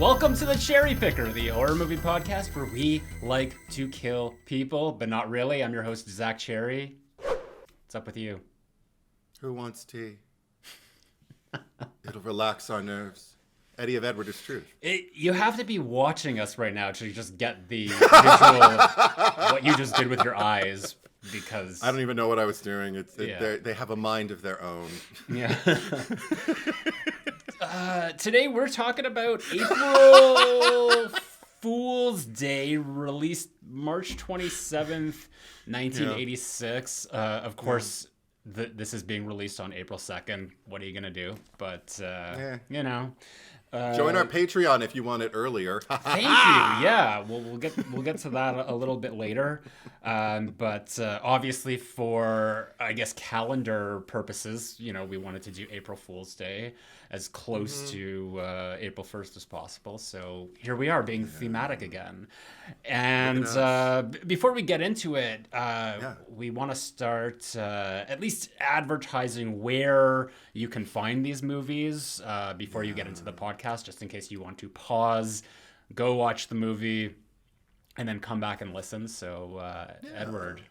Welcome to the Cherry Picker, the horror movie podcast where we like to kill people, but not really. I'm your host, Zack Cherry. What's up with you? Who wants tea? It'll relax our nerves. Eddie of Edward is truth. You have to be watching us right now to just get the visual, what you just did with your eyes, because... I don't even know what I was doing. They have a mind of their own. Yeah. Today we're talking about April Fool's Day, released March 27th, 1986. Of course, this is being released on April 2nd. What are you going to do? But, you know... Join our Patreon if you want it earlier. Thank you. Yeah, we'll get to that a little bit later. But obviously, for I guess calendar purposes, you know, we wanted to do April Fool's Day as close to April 1st as possible. So here we are, being thematic again. And before we get into it, we want to start at least advertising where you can find these movies before you get into the podcast, just in case you want to pause, go watch the movie, and then come back and listen. So, Edward,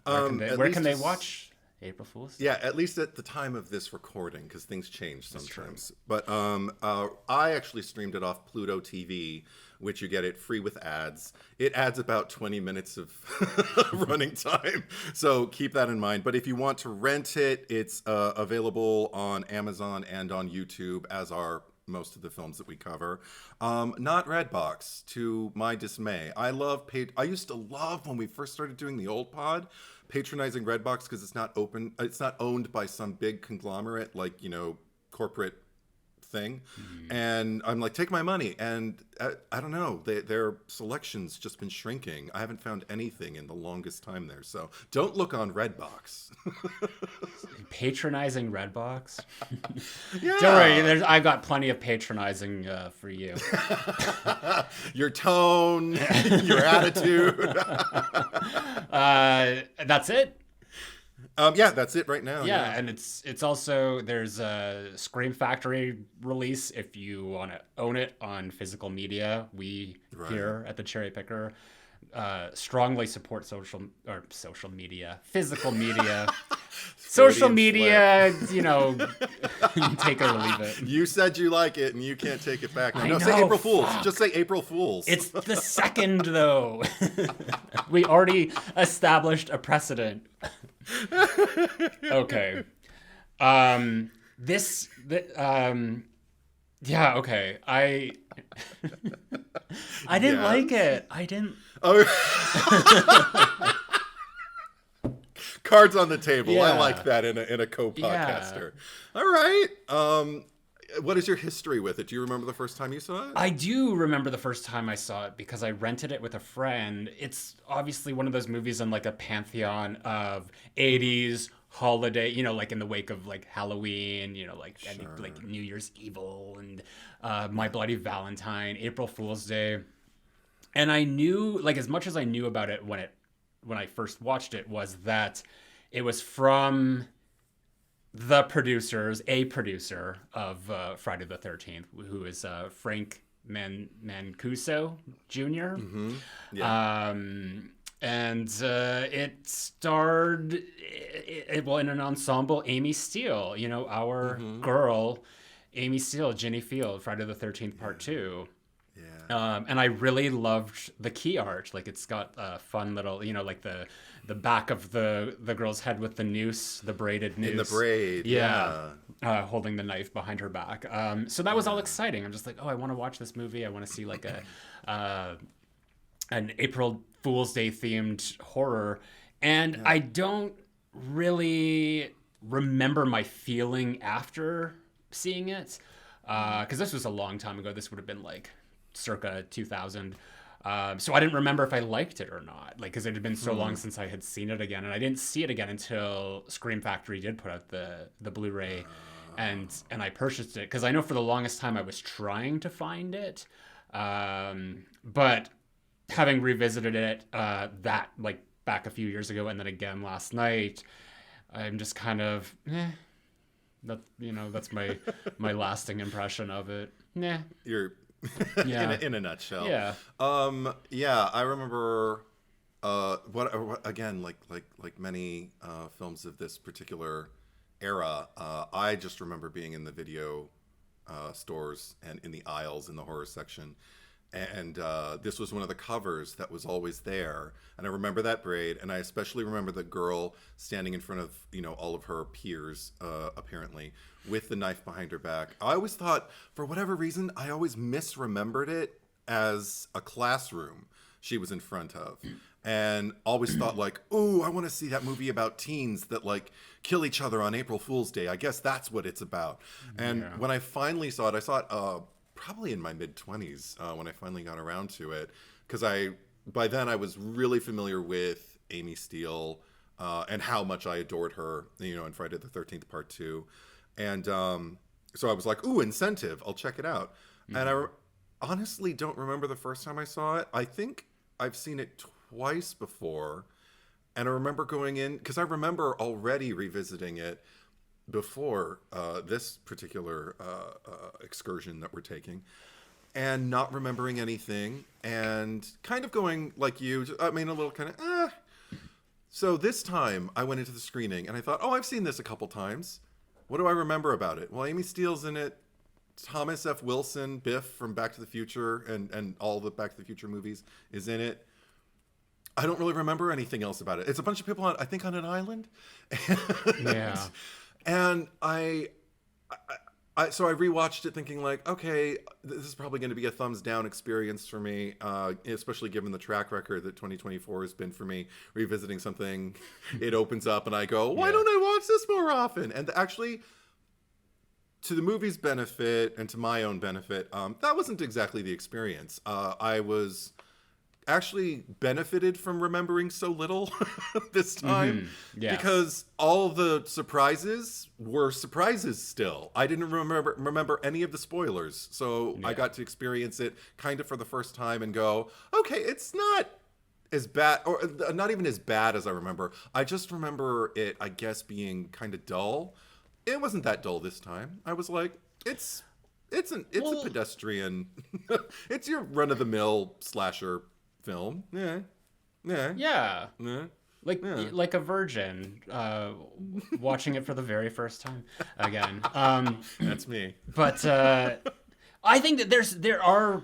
where can they watch April Fool's Day? Yeah, at least at the time of this recording, because things change sometimes. But I actually streamed it off Pluto TV, which you get it free with ads. It adds about 20 minutes of running time, so keep that in mind. But if you want to rent it, it's available on Amazon and on YouTube, as are most of the films that we cover. Not Redbox, to my dismay. I used to love, when we first started doing the old pod, patronizing Redbox because it's not owned by some big conglomerate, like, you know, corporate thing. And I'm like, take my money. And I don't know, their selection's just been shrinking. I haven't found anything in the longest time there. So don't look on Redbox. Patronizing Redbox? Yeah. Don't worry, I've got plenty of patronizing for you. Your tone, your attitude. That's it? Yeah, that's it right now. Yeah, and it's also, there's a Scream Factory release if you want to own it on physical media. We here at the Cherry Picker strongly support social media, physical media. Social media, you know, take it or leave it. You said you like it, and you can't take it back. No, say April Fools. Just say April Fools. It's the 2nd, though. We already established a precedent. Okay. Yeah, okay. I didn't like it. I didn't. Oh. Cards on the table. Yeah. I like that in a co-podcaster. Yeah. All right. What is your history with it? Do you remember the first time you saw it? I do remember the first time I saw it because I rented it with a friend. It's obviously one of those movies in like a pantheon of 80s holiday, you know, like in the wake of like Halloween, you know, like like New Year's Evil and My Bloody Valentine, April Fool's Day. And I knew, like, as much as I knew about it when I first watched it, was that it was from a producer of Friday the 13th, who is Frank Mancuso Jr. Mm-hmm. Yeah. And it starred, in an ensemble, Amy Steele, you know, our girl, Amy Steele, Ginny Field, Friday the 13th Part 2. Yeah. And I really loved the key art. Like, it's got a fun little, you know, like the back of the girl's head with the noose, the braided noose. In the braid, yeah. Holding the knife behind her back. So that was all exciting. I'm just like, oh, I want to watch this movie. I want to see like an April Fool's Day themed horror. And I don't really remember my feeling after seeing it. Because this was a long time ago. This would have been like circa 2000. So I didn't remember if I liked it or not, like, because it had been so long since I had seen it again, and I didn't see it again until Scream Factory did put out the Blu-ray, and I purchased it because I know for the longest time I was trying to find it, but having revisited it that like back a few years ago and then again last night, I'm just kind of that's my lasting impression of it. Nah. You're Yeah. in a nutshell. Yeah. Yeah, I remember what again, like many films of this particular era, I just remember being in the video stores and in the aisles in the horror section. And this was one of the covers that was always there. And I remember that braid. And I especially remember the girl standing in front of, all of her peers, apparently, with the knife behind her back. I always thought, for whatever reason, I always misremembered it as a classroom she was in front of. And always thought like, ooh, I want to see that movie about teens that like kill each other on April Fool's Day. I guess that's what it's about. And when I finally saw it, I saw it probably in my mid-20s when I finally got around to it, because by then I was really familiar with Amy Steele and how much I adored her, in Friday the 13th Part 2. And so I was like, ooh, Incentive, I'll check it out. And I honestly don't remember the first time I saw it. I think I've seen it twice before. And I remember going in, because I remember already revisiting it before this particular excursion that we're taking, and not remembering anything, and kind of going like you, I mean, a little kind of, So this time I went into the screening and I thought, oh, I've seen this a couple times. What do I remember about it? Well, Amy Steele's in it. Thomas F. Wilson, Biff from Back to the Future and all the Back to the Future movies is in it. I don't really remember anything else about it. It's a bunch of people on an island. Yeah. And so I rewatched it thinking like, okay, this is probably going to be a thumbs down experience for me, especially given the track record that 2024 has been for me. Revisiting something, it opens up and I go, why don't I watch this more often? And actually, to the movie's benefit and to my own benefit, that wasn't exactly the experience. I was actually benefited from remembering so little this time, because all the surprises were surprises still. I didn't remember any of the spoilers, so I got to experience it kind of for the first time and go, okay, it's not as bad, or not even as bad as I remember. I just remember it, I guess, being kind of dull. It wasn't that dull this time. I was like, it's a pedestrian, it's your run-of-the-mill slasher film. Like a virgin watching it for the very first time again. That's me. But I think that there are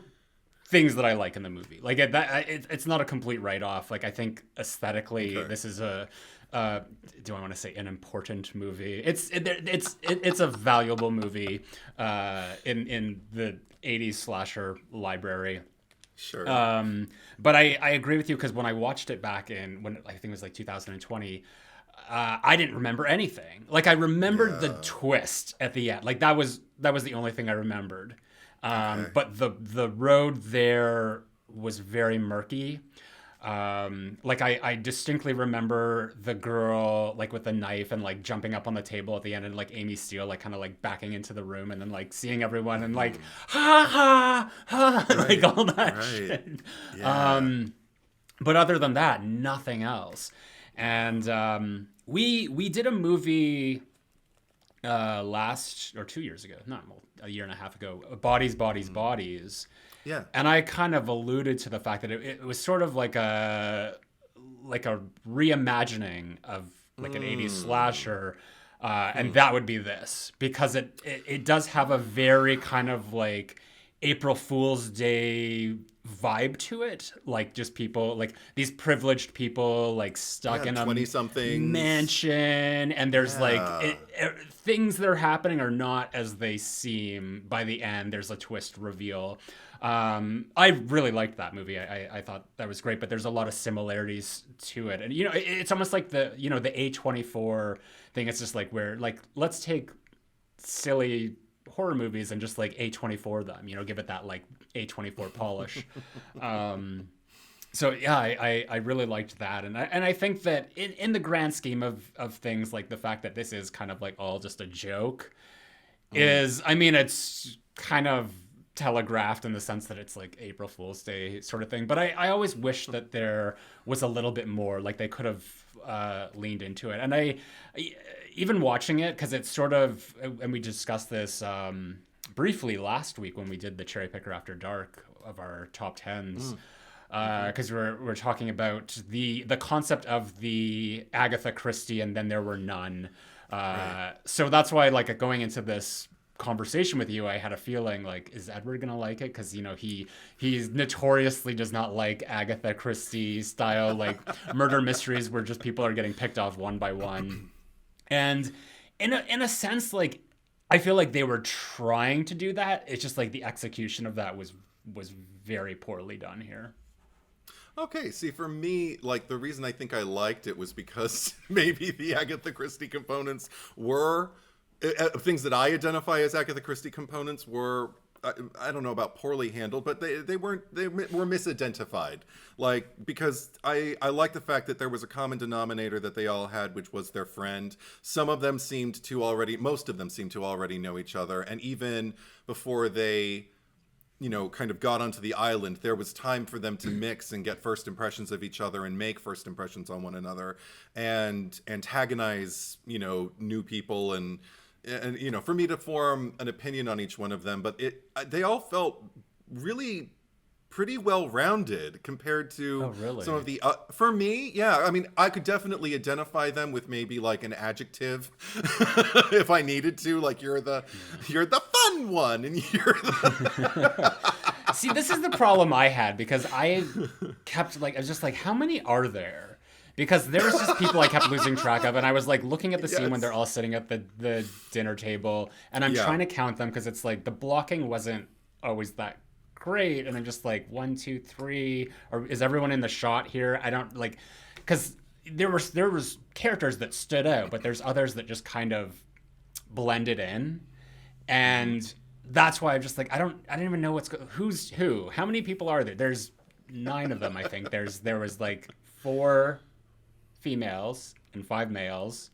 things that I like in the movie. Like it's not a complete write-off. Like I think aesthetically, this is a do I want to say an important movie? It's a valuable movie in the 80s slasher library. Sure. But I agree with you, because when I watched it back when I think it was like 2020, I didn't remember anything. Like I remembered the twist at the end. Like that was the only thing I remembered. But the road there was very murky. Like I distinctly remember the girl like with the knife and like jumping up on the table at the end, and like Amy Steele like kind of like backing into the room and then like seeing everyone and like ha ha ha like all that shit. Yeah. But other than that, nothing else. And we did a movie last or 2 years ago, not a year and a half ago, Bodies, Bodies. Yeah. And I kind of alluded to the fact that it was sort of like a reimagining of like an 80s slasher. And that would be this, because it does have a very kind of like April Fool's Day vibe to it. Like just people, like these privileged people like stuck in a 20-something mansion, and there's like things that are happening are not as they seem. By the end, there's a twist reveal. I really liked that movie. I thought that was great, but there's a lot of similarities to it. And, it's almost like the A24 thing. It's just like where, like, let's take silly horror movies and just like A24 them, give it that like A24 polish. So yeah, I really liked that. And I think that in the grand scheme of things, like the fact that this is kind of like all just a joke is, I mean, it's kind of telegraphed in the sense that it's like April Fool's Day sort of thing. But I always wish that there was a little bit more, like they could have leaned into it. And I even watching it, because it's sort of, and we discussed this briefly last week when we did the Cherry Picker After Dark of our top 10s. Because we're talking about the concept of the Agatha Christie and then there were none. Right. So that's why, like, going into this conversation with you, I had a feeling like, is Edward gonna like it? Because, you know, he notoriously does not like Agatha Christie style like murder mysteries where just people are getting picked off one by one. And in a sense, like, I feel like they were trying to do that. It's just like the execution of that was very poorly done here. Okay, see, for me, like, the reason I think I liked it was because maybe the Agatha Christie components were things that I identify as Agatha Christie components were, I don't know about poorly handled, but they were misidentified. Like, because I like the fact that there was a common denominator that they all had, which was their friend. Most of them seemed to already know each other. And even before they, you know, kind of got onto the island, there was time for them to mix and get first impressions of each other and make first impressions on one another and antagonize, you know, new people and you know, for me to form an opinion on each one of them. But they all felt really pretty well rounded compared to some of the for me, yeah, I mean, I could definitely identify them with maybe like an adjective if I needed to, like, you're the fun one and you're the See, this is the problem I had, because I kept, like, I was just like, how many are there? Because there was just people I kept losing track of, and I was like looking at the scene when they're all sitting at the dinner table, and I'm trying to count them because it's like the blocking wasn't always that great, and I'm just like 1, 2, 3, or is everyone in the shot here? I don't like, because there was characters that stood out, but there's others that just kind of blended in, and that's why I'm just like I don't even know who's who. How many people are there? There's 9 of them, I think. There was like 4 females and 5 males,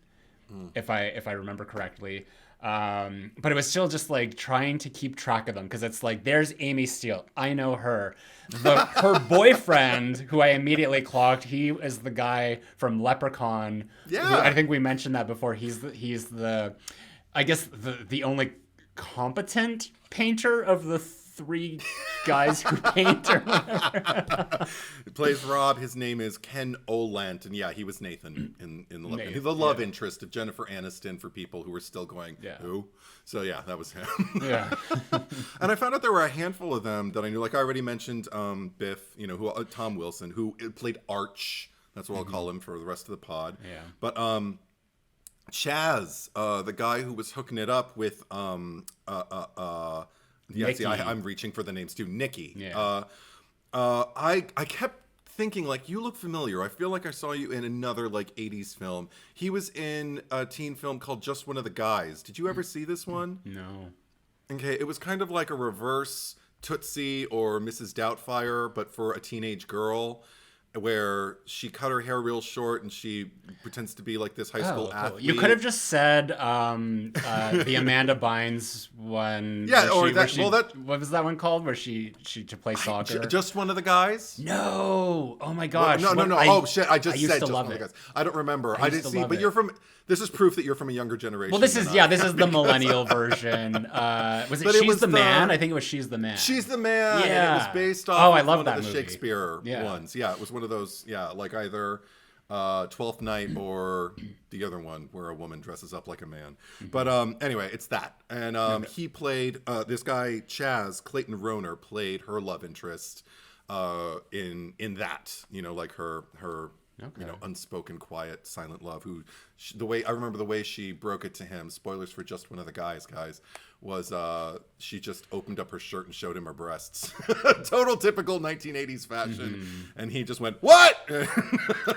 if I remember correctly. But it was still just like trying to keep track of them, because it's like, there's Amy Steele, I know her. Her boyfriend, who I immediately clocked, he is the guy from Leprechaun. Yeah, I think we mentioned that before. He's the I guess the only competent painter of the 3 guys who paint or whatever. He plays Rob. His name is Ken Olant, and yeah, he was Nathan in the Leprechaun. He's the love interest of Jennifer Aniston, for people who are still going, who? So yeah, that was him. Yeah. And I found out there were a handful of them that I knew. Like, I already mentioned Biff, you know, who Tom Wilson, who played Arch. That's what I'll call him for the rest of the pod. Yeah. But Chaz, the guy who was hooking it up with yeah, see, I'm reaching for the names too. Nikki. Yeah. I kept thinking, like, you look familiar. I feel like I saw you in another, like, 80s film. He was in a teen film called Just One of the Guys. Did you ever see this one? No. Okay, it was kind of like a reverse Tootsie or Mrs. Doubtfire, but for a teenage girl, where she cut her hair real short and she pretends to be like this high school athlete. You could have just said the Amanda Bynes one. Yeah, what was that one called? Where she to play soccer? Just One of the Guys? No. Oh my gosh. No. Oh shit! I just said Just One of the Guys. I don't remember. I didn't see. But you're from. This is proof that you're from a younger generation. Well, this is the millennial version. Was it She's the Man? I think it was She's the Man. She's the Man. Yeah. And it was based off I love one that of the movie. Shakespeare ones. Yeah, it was one of those. Yeah, like either Twelfth Night or the other one where a woman dresses up like a man. But anyway, it's that. And he played this guy Chaz Clayton Roner played her love interest in that. You know, like her. You know, unspoken, quiet, silent love. I remember the way she broke it to him. Spoilers for Just One of the Guys, was she just opened up her shirt and showed him her breasts. Total typical 1980s fashion, and he just went, "What?"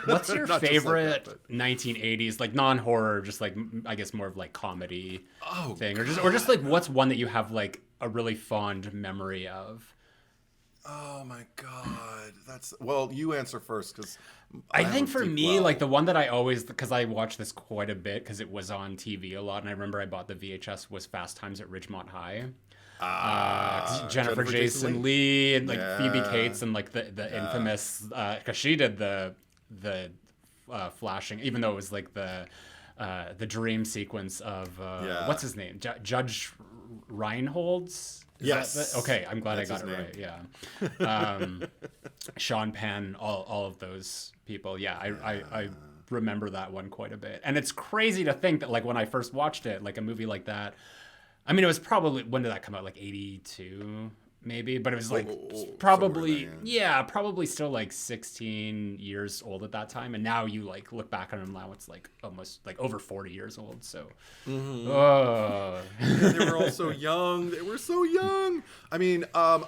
What's your favorite 1980s, like non-horror, just like I guess more of like comedy thing, or just like what's one that you have like a really fond memory of? Oh my god, you answer first, because I think for me, like the one that I always, because I watched this quite a bit because it was on TV a lot, and I remember I bought the VHS, was Fast Times at Ridgemont High. Jennifer Jason Leigh and like Phoebe Cates and like the infamous, because she did the flashing, even though it was like the dream sequence of what's his name, Judge Reinhold's. Yes. Okay, I'm glad That's I got it right. Yeah. Sean Penn, all of those people. Yeah, I remember that one quite a bit. And it's crazy to think that, like, when I first watched it, like a movie like that, I mean, it was probably, when did that come out? Like 82 maybe, but it was like probably, probably still like 16 years old at that time. And now you like look back on them now, it's like almost like over 40 years old. So, Yeah, they were all so young. They were so young. I mean, I'm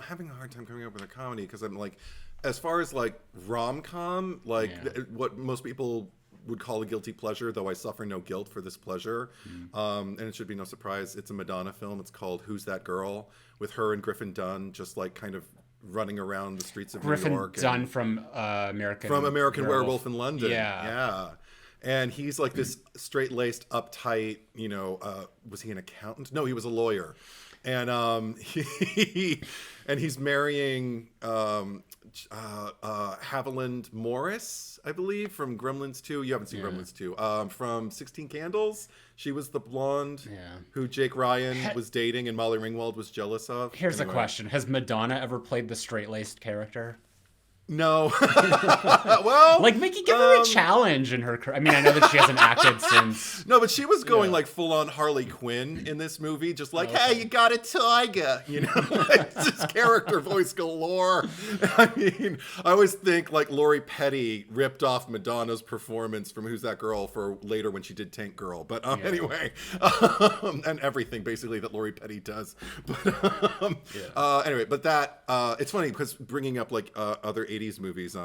having a hard time coming up with a comedy because I'm like, as far as like rom-com, like what most people would call a guilty pleasure, though I suffer no guilt for this pleasure. And it should be no surprise, it's a Madonna film. It's called Who's That Girl? With her and Griffin Dunn just like kind of running around the streets of New York. Griffin Dunn from American Werewolf in London. Yeah. And he's like this straight-laced, uptight, was he an accountant? No, he was a lawyer. And he's marrying Haviland Morris, I believe, from Gremlins 2. You haven't seen Gremlins 2. From 16 Candles. She was the blonde who Jake Ryan was dating and Molly Ringwald was jealous of. Here's a question. Has Madonna ever played the straight-laced character? No. Well, like, Mickey, give her a challenge in her career. I mean, I know that she hasn't acted since. No, but she was going like full on Harley Quinn in this movie, just like, hey, you got a tiger, like, just character voice galore. I mean, I always think like Lori Petty ripped off Madonna's performance from Who's That Girl for later when she did Tank Girl. But anyway, and everything basically that Lori Petty does. But anyway, but that it's funny because bringing up like other 80s movies,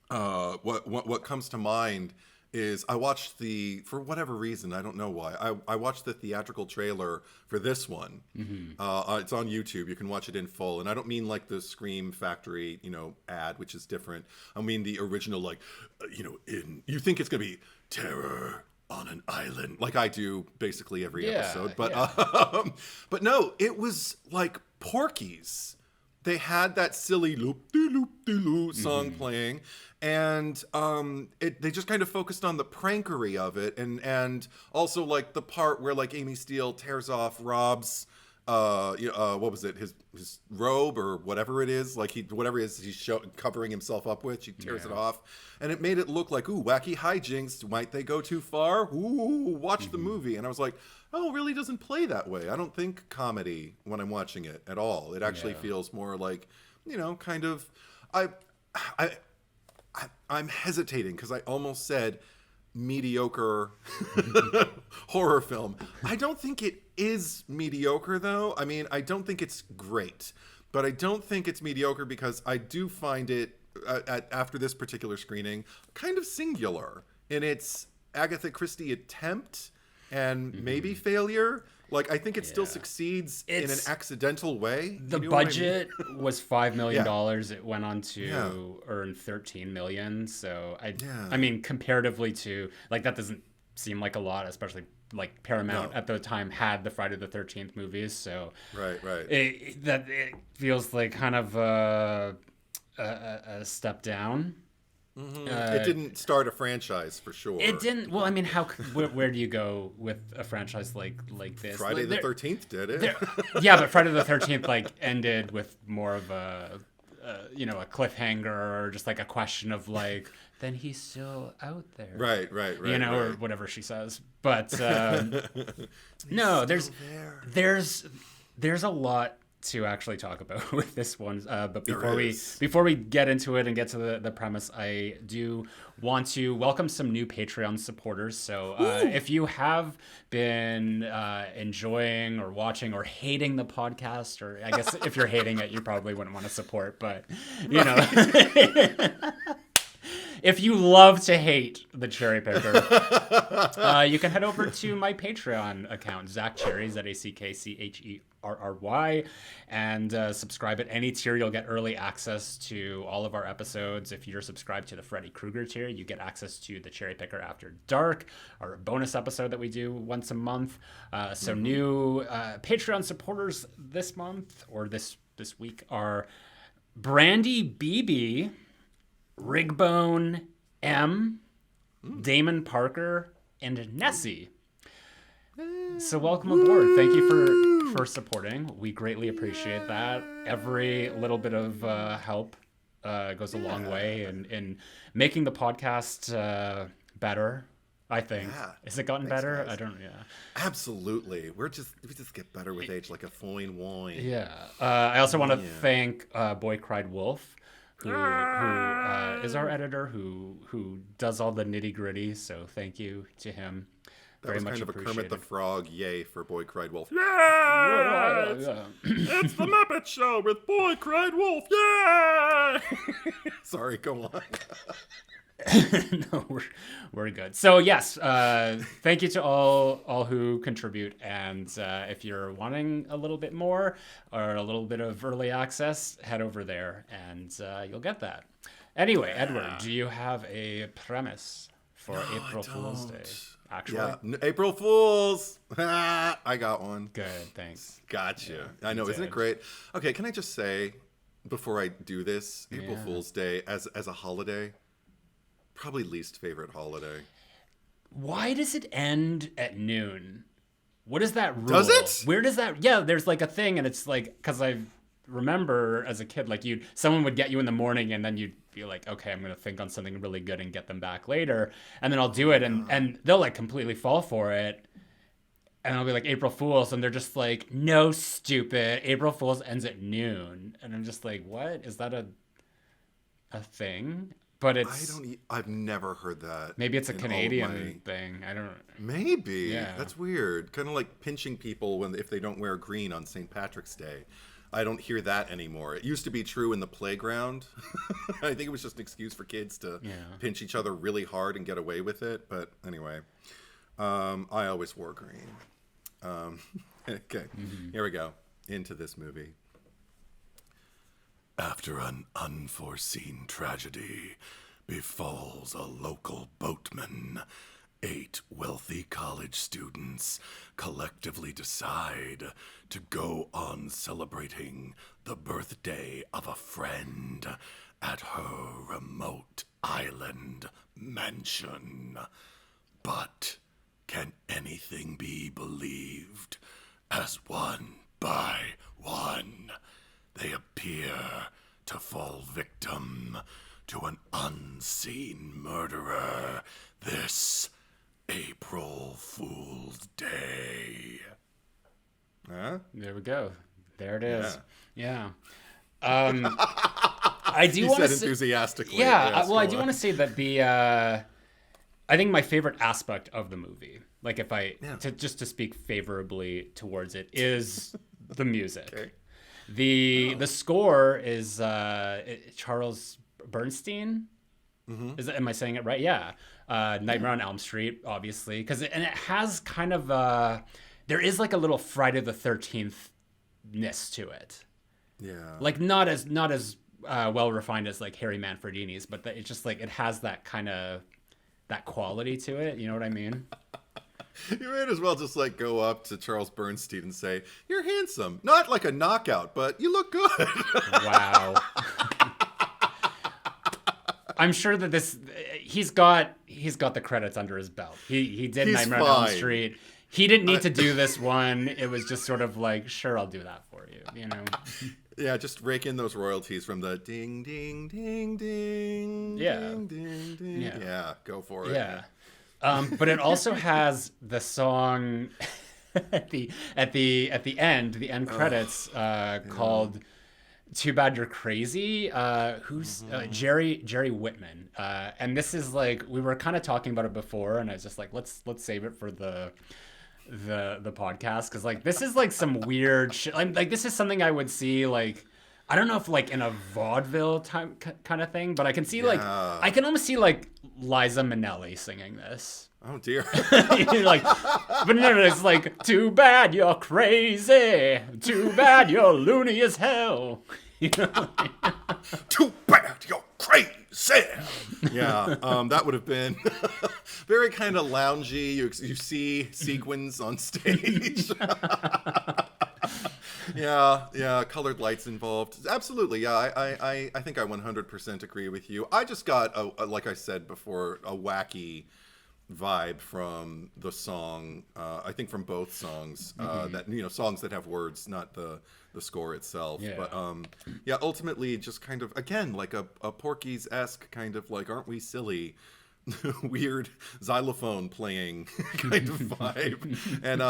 what comes to mind is I watched for whatever reason, I don't know why, I watched the theatrical trailer for this one. It's on YouTube. You can watch it in full. And I don't mean like the Scream Factory, ad, which is different. I mean the original, like, you think it's going to be terror on an island, like I do basically every episode. But no, it was like Porky's. They had that silly loop-de-loop-de-loop song playing, and they just kind of focused on the prankery of it, and also like the part where like Amy Steele tears off Rob's what was it, his robe or whatever it is, like whatever it is he's covering himself up with, she tears it off, and it made it look like, ooh, wacky hijinks, might they go too far? Ooh, watch the movie. And I was like, oh, it really doesn't play that way. I don't think comedy when I'm watching it at all. It actually feels more like, kind of, I'm hesitating because I almost said mediocre horror film. I don't think it is mediocre, though. I mean, I don't think it's great, but I don't think it's mediocre because I do find it, after this particular screening, kind of singular in its Agatha Christie attempt and maybe failure. Like, I think it still succeeds in an accidental way. The budget was $5 million. It went on to earn $13 million. So I mean, comparatively to, like, that doesn't seem like a lot, especially like Paramount at the time had the Friday the 13th movies. So it feels like kind of a step down. It didn't start a franchise for sure. It didn't. Well, I mean, where do you go with a franchise like this? Friday the 13th did it. But Friday the 13th like ended with more of a cliffhanger, or just like a question of like, then he's still out there, right, or whatever she says. But no, there's a lot to actually talk about with this one, but before we get into it and get to the premise, I do want to welcome some new Patreon supporters. So if you have been enjoying or watching or hating the podcast, or I guess if you're hating it, you probably wouldn't want to support, but if you love to hate the Cherry Picker, you can head over to my Patreon account, Zack Cherry, ZACKCHERRY, and subscribe at any tier. You'll get early access to all of our episodes. If you're subscribed to the Freddy Krueger tier, you get access to the Cherry Picker After Dark, our bonus episode that we do once a month. So new Patreon supporters this month, or this week, are Brandy BB, Rigbone M, Damon Parker, and Nessie. So welcome aboard. Thank you for supporting. We greatly appreciate that. Every little bit of help goes a long way in making the podcast better. I think. Yeah. Has it gotten Thanks, better? guys. I don't. Yeah. Absolutely. We just get better with age, like a fine wine. Yeah. I also want to thank Boy Cried Wolf, who is our editor, who does all the nitty gritty. So thank you to him. That was kind of a Kermit the Frog yay for Boy Cried Wolf. Yeah! It's the Muppet Show with Boy Cried Wolf. Yeah! Sorry, go on. No, we're good. So yes, thank you to all who contribute, and if you're wanting a little bit more or a little bit of early access, head over there and you'll get that. Anyway, Edward, do you have a premise for April Fool's Day? Actually, yeah, April Fools. I got one. Good, thanks. Gotcha. Yeah, I know, isn't it great? Okay, can I just say before I do this, April Fool's Day as a holiday, probably least favorite holiday. Why does it end at noon? What is that rule? Does it? Where does that? Yeah, there's like a thing, and it's like because I remember as a kid, like someone would get you in the morning, and then you'd be like, okay, I'm gonna think on something really good and get them back later, and then I'll do it, and they'll like completely fall for it, and I'll be like April Fools, and they're just like, no, stupid, April Fools ends at noon, and I'm just like, what is that a thing? But I've never heard that. Maybe it's a Canadian thing. I don't. Maybe. Yeah. That's weird. Kind of like pinching people if they don't wear green on St. Patrick's Day. I don't hear that anymore. It used to be true in the playground. I think it was just an excuse for kids to pinch each other really hard and get away with it. But anyway, I always wore green. Okay, Here we go. Into this movie. After an unforeseen tragedy befalls a local boatman, 8 wealthy college students collectively decide to go on celebrating the birthday of a friend at her remote island mansion. But can anything be believed as one by one they appear to fall victim to an unseen murderer this April Fool's Day? Huh? There we go. There it is. Yeah. I do want to say enthusiastically. Yeah. Yes, I do want to say that I think my favorite aspect of the movie, like if to speak favorably towards it, is the music. Okay. The score is Charles Bernstein. Mm-hmm. Am I saying it right? Yeah. Nightmare on Elm Street, obviously, and it has kind of there is like a little Friday the 13th-ness to it. Yeah. Like not as well refined as like Harry Manfredini's, but it's just like it has that kind of that quality to it. You know what I mean? You might as well just like go up to Charles Bernstein and say, "You're handsome. Not like a knockout, but you look good." Wow. I'm sure that he's got the credits under his belt. He did Nightmare on Elm Street. He didn't need to do this one. It was just sort of like, sure, I'll do that for you. You know. Yeah, just rake in those royalties from the ding, ding, ding, ding. Yeah. Ding, ding, ding. Yeah, go for it. Yeah. But it also has the song at the end credits called "Too Bad You're Crazy." Who's Jerry Whitman? And this is like we were kind of talking about it before, and I was just like, let's save it for the podcast because like this is like some weird shit. Like this is something I would see like. I don't know if like in a vaudeville kind of thing, but I can see like I can almost see like Liza Minnelli singing this. Oh dear. Like, but no, it's like too bad you're crazy, too bad you're loony as hell. You know? Too bad you're crazy. Yeah, that would have been very kind of loungy. You see sequins on stage. Yeah, colored lights involved. Absolutely, yeah. I think I 100% agree with you. I just got, like I said before, a wacky vibe from the song. I think from both songs, that songs that have words, not the score itself. Yeah. But yeah, ultimately just kind of again like a Porky's-esque kind of like, aren't we silly? Weird xylophone playing kind of vibe. And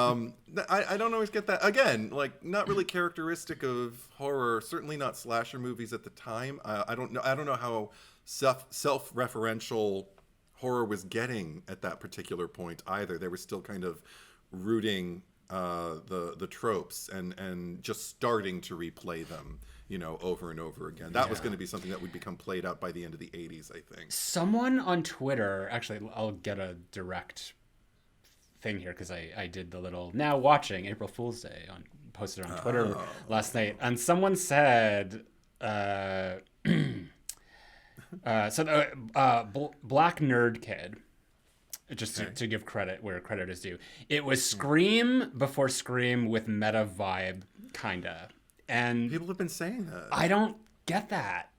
I don't always get that. Again, like not really characteristic of horror, certainly not slasher movies at the time. I don't know how self-referential horror was getting at that particular point either. They were still kind of rooting the tropes and just starting to replay them, over and over again. That was going to be something that would become played out by the end of the 80s, I think. Someone on Twitter, actually, I'll get a direct thing here because I did the little now watching April Fool's Day posted on Twitter last night, and someone said Black Nerd Kid, just to give credit where credit is due, it was Scream before Scream with meta vibe, kinda. And people have been saying that. I don't get that.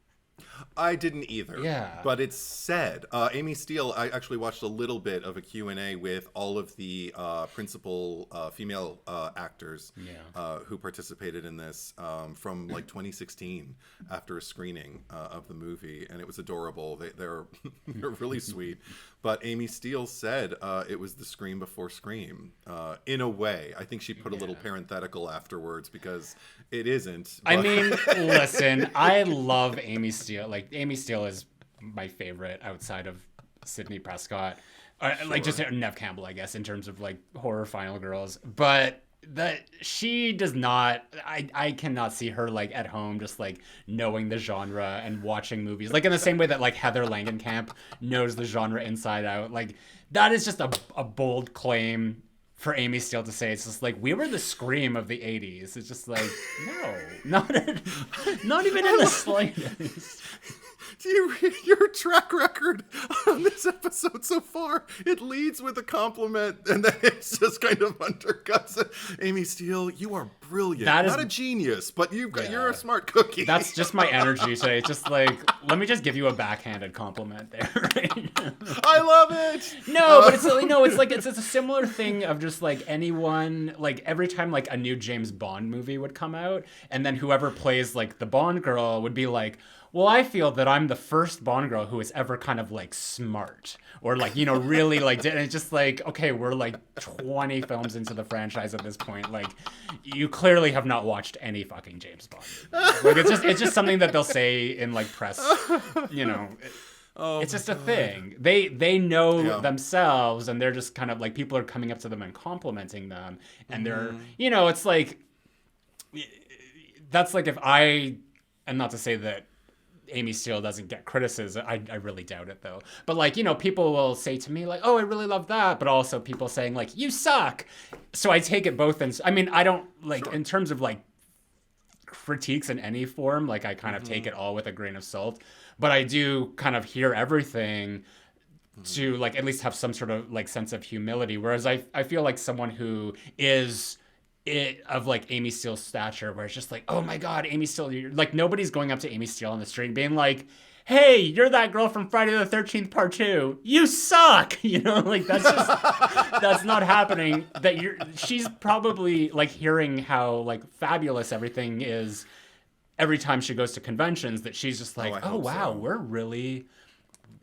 I didn't either. Yeah. But it's said. Amy Steele, I actually watched a little bit of a Q&A with all of the principal female actors who participated in this from like 2016 after a screening of the movie. And it was adorable. They're really sweet. But Amy Steele said it was the Scream before Scream. In a way. I think she put a little parenthetical afterwards because it isn't. But... I mean, listen, I love Amy Steele. Like, Amy Steele is my favorite outside of Sidney Prescott. Like, just Neve Campbell, I guess, in terms of, like, horror Final Girls. But she does not... I cannot see her, like, at home just, like, knowing the genre and watching movies. Like, in the same way that, like, Heather Langenkamp knows the genre inside out. Like, that is just a bold claim for Amy Steele to say. It's just like, we were the Scream of the 80s. It's just like, no, not even in the slightest. Do you read your track record on this episode so far? It leads with a compliment, and then it's just kind of undercuts it. Amy Steele, you are brilliant. Not a genius, but you're a smart cookie. That's just my energy today. It's just like, let me just give you a backhanded compliment there. Right? I love it. No, but it's like it's a similar thing of just like anyone, like every time like a new James Bond movie would come out, and then whoever plays like the Bond girl would be like, well, I feel that I'm the first Bond girl who is ever kind of like smart or like, really like, and it's just like, okay, we're like 20 films into the franchise at this point. Like, you clearly have not watched any fucking James Bond movie. Like, it's just something that they'll say in like press, it's just a thing. They know themselves, and they're just kind of like, people are coming up to them and complimenting them. And they're, it's like, that's like if and not to say that Amy Steele doesn't get criticism. I really doubt it though. But like, people will say to me like, oh, I really love that. But also people saying like, you suck. So I take it both. And I mean, I don't like in terms of like critiques in any form, like I kind of take it all with a grain of salt, but I do kind of hear everything to like, at least have some sort of like sense of humility. Whereas I feel like someone who is of like Amy Steele's stature, where it's just like, oh my God, Amy Steele, like nobody's going up to Amy Steele on the street and being like, hey, you're that girl from Friday the 13th Part 2. You suck. Like that's just, that's not happening. She's probably like hearing how like fabulous everything is every time she goes to conventions, that she's just like, oh wow, we're really,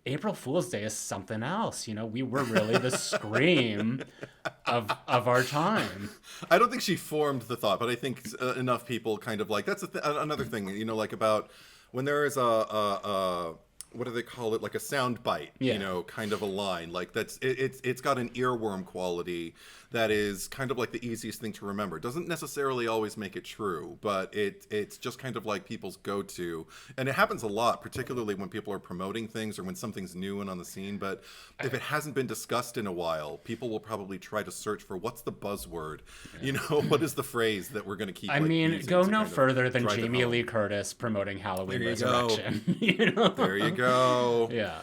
April Fool's Day is something else. We were really the Scream of our time. I don't think she formed the thought, but I think enough people kind of like, that's another thing, like about when there is a what do they call it? Like a sound bite, kind of a line like that's, it's got an earworm quality that is kind of like the easiest thing to remember. It doesn't necessarily always make it true, but it's just kind of like people's go-to. And it happens a lot, particularly when people are promoting things or when something's new and on the scene. But if it hasn't been discussed in a while, people will probably try to search for what's the buzzword, what is the phrase that we're going to keep go no further than Jamie Lee Curtis promoting Halloween Resurrection. There you go. Yeah.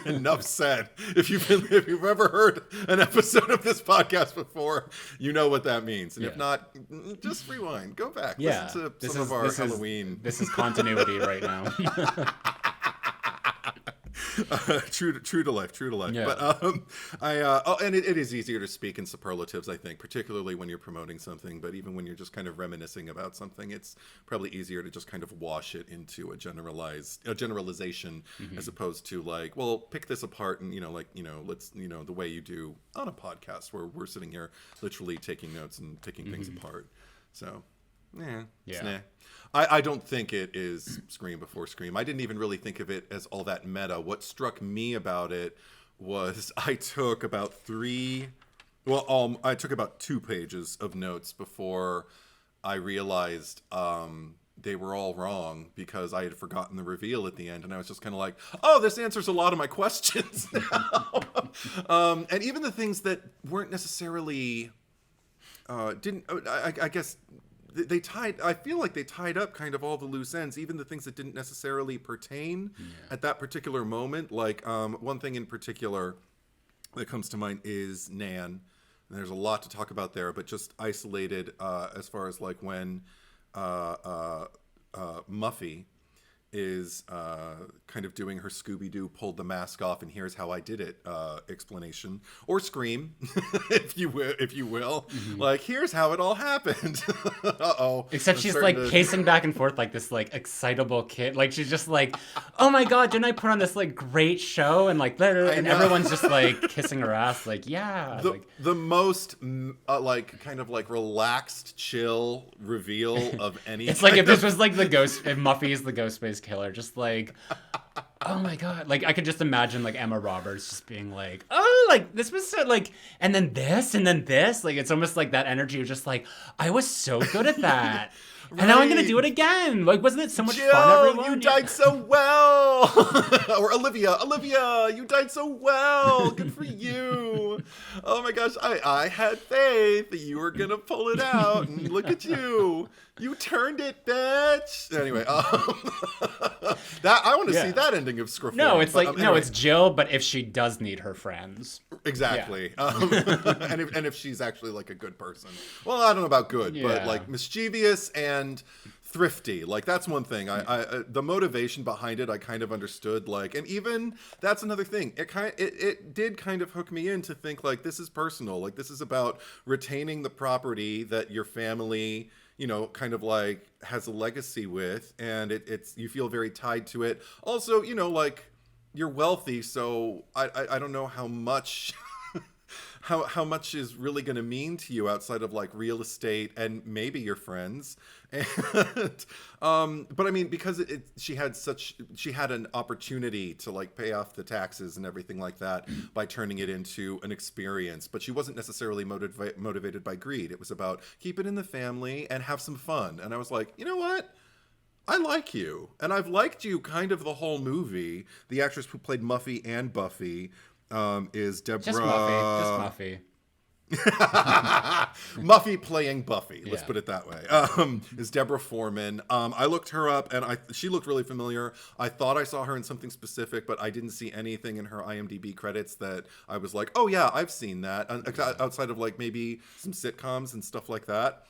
Enough said. If you've ever heard an episode of this podcast before, you know what that means. And if not, just rewind. Go back. Listen to some of our Halloween. This is continuity right now. True to life. Yeah. But and it is easier to speak in superlatives, I think, particularly when you're promoting something. But even when you're just kind of reminiscing about something, it's probably easier to just kind of wash it into a generalization, as opposed to like, well, pick this apart and let's the way you do on a podcast where we're sitting here literally taking notes and picking things apart. So, yeah. I don't think it is Scream before Scream. I didn't even really think of it as all that meta. What struck me about it was I took about 2 pages of notes before I realized they were all wrong because I had forgotten the reveal at the end, and I was just kind of like, oh, this answers a lot of my questions now. And even the things that weren't necessarily I guess I feel like they tied up kind of all the loose ends, even the things that didn't necessarily pertain at that particular moment. Like one thing in particular that comes to mind is Nan. And there's a lot to talk about there, but just isolated as far as like when Muffy is kind of doing her Scooby-Doo pulled the mask off and here's how I did it explanation, or Scream, if you will. Like, here's how it all happened. Except she's like pacing back and forth like this like excitable kid. Like she's just like, oh my god, didn't I put on this like great show? And like, and everyone's just like kissing her ass. Like, yeah. The most like kind of like relaxed, chill reveal of any. It's like if this was like if Muffy is the Ghostface killer, just like, oh my god, like I could just imagine like Emma Roberts just being like, oh, like this was so like, and then this, like it's almost like that energy of just like, I was so good at that. Right. And now I'm gonna do it again. Like, wasn't it so much fun, everyone? You died so well. Or Olivia, you died so well. Good for you. Oh my gosh, I had faith that you were gonna pull it out, and look at you. You turned it, bitch. Anyway, that I want to see that ending of Scruffy. No, it's like anyway. No, it's Jill, but if she does need her friends. Exactly. Yeah. And if she's actually like a good person. Well, I don't know about good, but like mischievous and thrifty. Like that's one thing. I the motivation behind it I kind of understood. Like, and even that's another thing. It did kind of hook me in to think like this is personal. Like this is about retaining the property that your family, kind of like has a legacy with, and it's you feel very tied to it. Also, like you're wealthy, so I don't know how much how much is really going to mean to you outside of like real estate and maybe your friends. And but I mean, because she had an opportunity to like pay off the taxes and everything like that by turning it into an experience, but she wasn't necessarily motivated by greed. It was about keep it in the family and have some fun. And I was like, you know what? I like you, and I've liked you kind of the whole movie. The actress who played Muffy and Buffy is Deborah. Just Muffy. Muffy playing Buffy. Let's put it that way. Is Deborah Foreman. I looked her up, and she looked really familiar. I thought I saw her in something specific, but I didn't see anything in her IMDb credits that I was like, oh yeah, I've seen that. Outside of like maybe some sitcoms and stuff like that.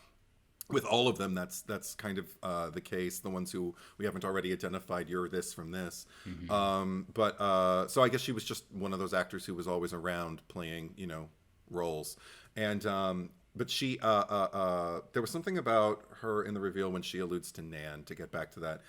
With all of them, that's kind of the case. The ones who we haven't already identified, you're this from this. But so I guess she was just one of those actors who was always around playing, roles. And but she there was something about her in the reveal when she alludes to Nan, to get back to that,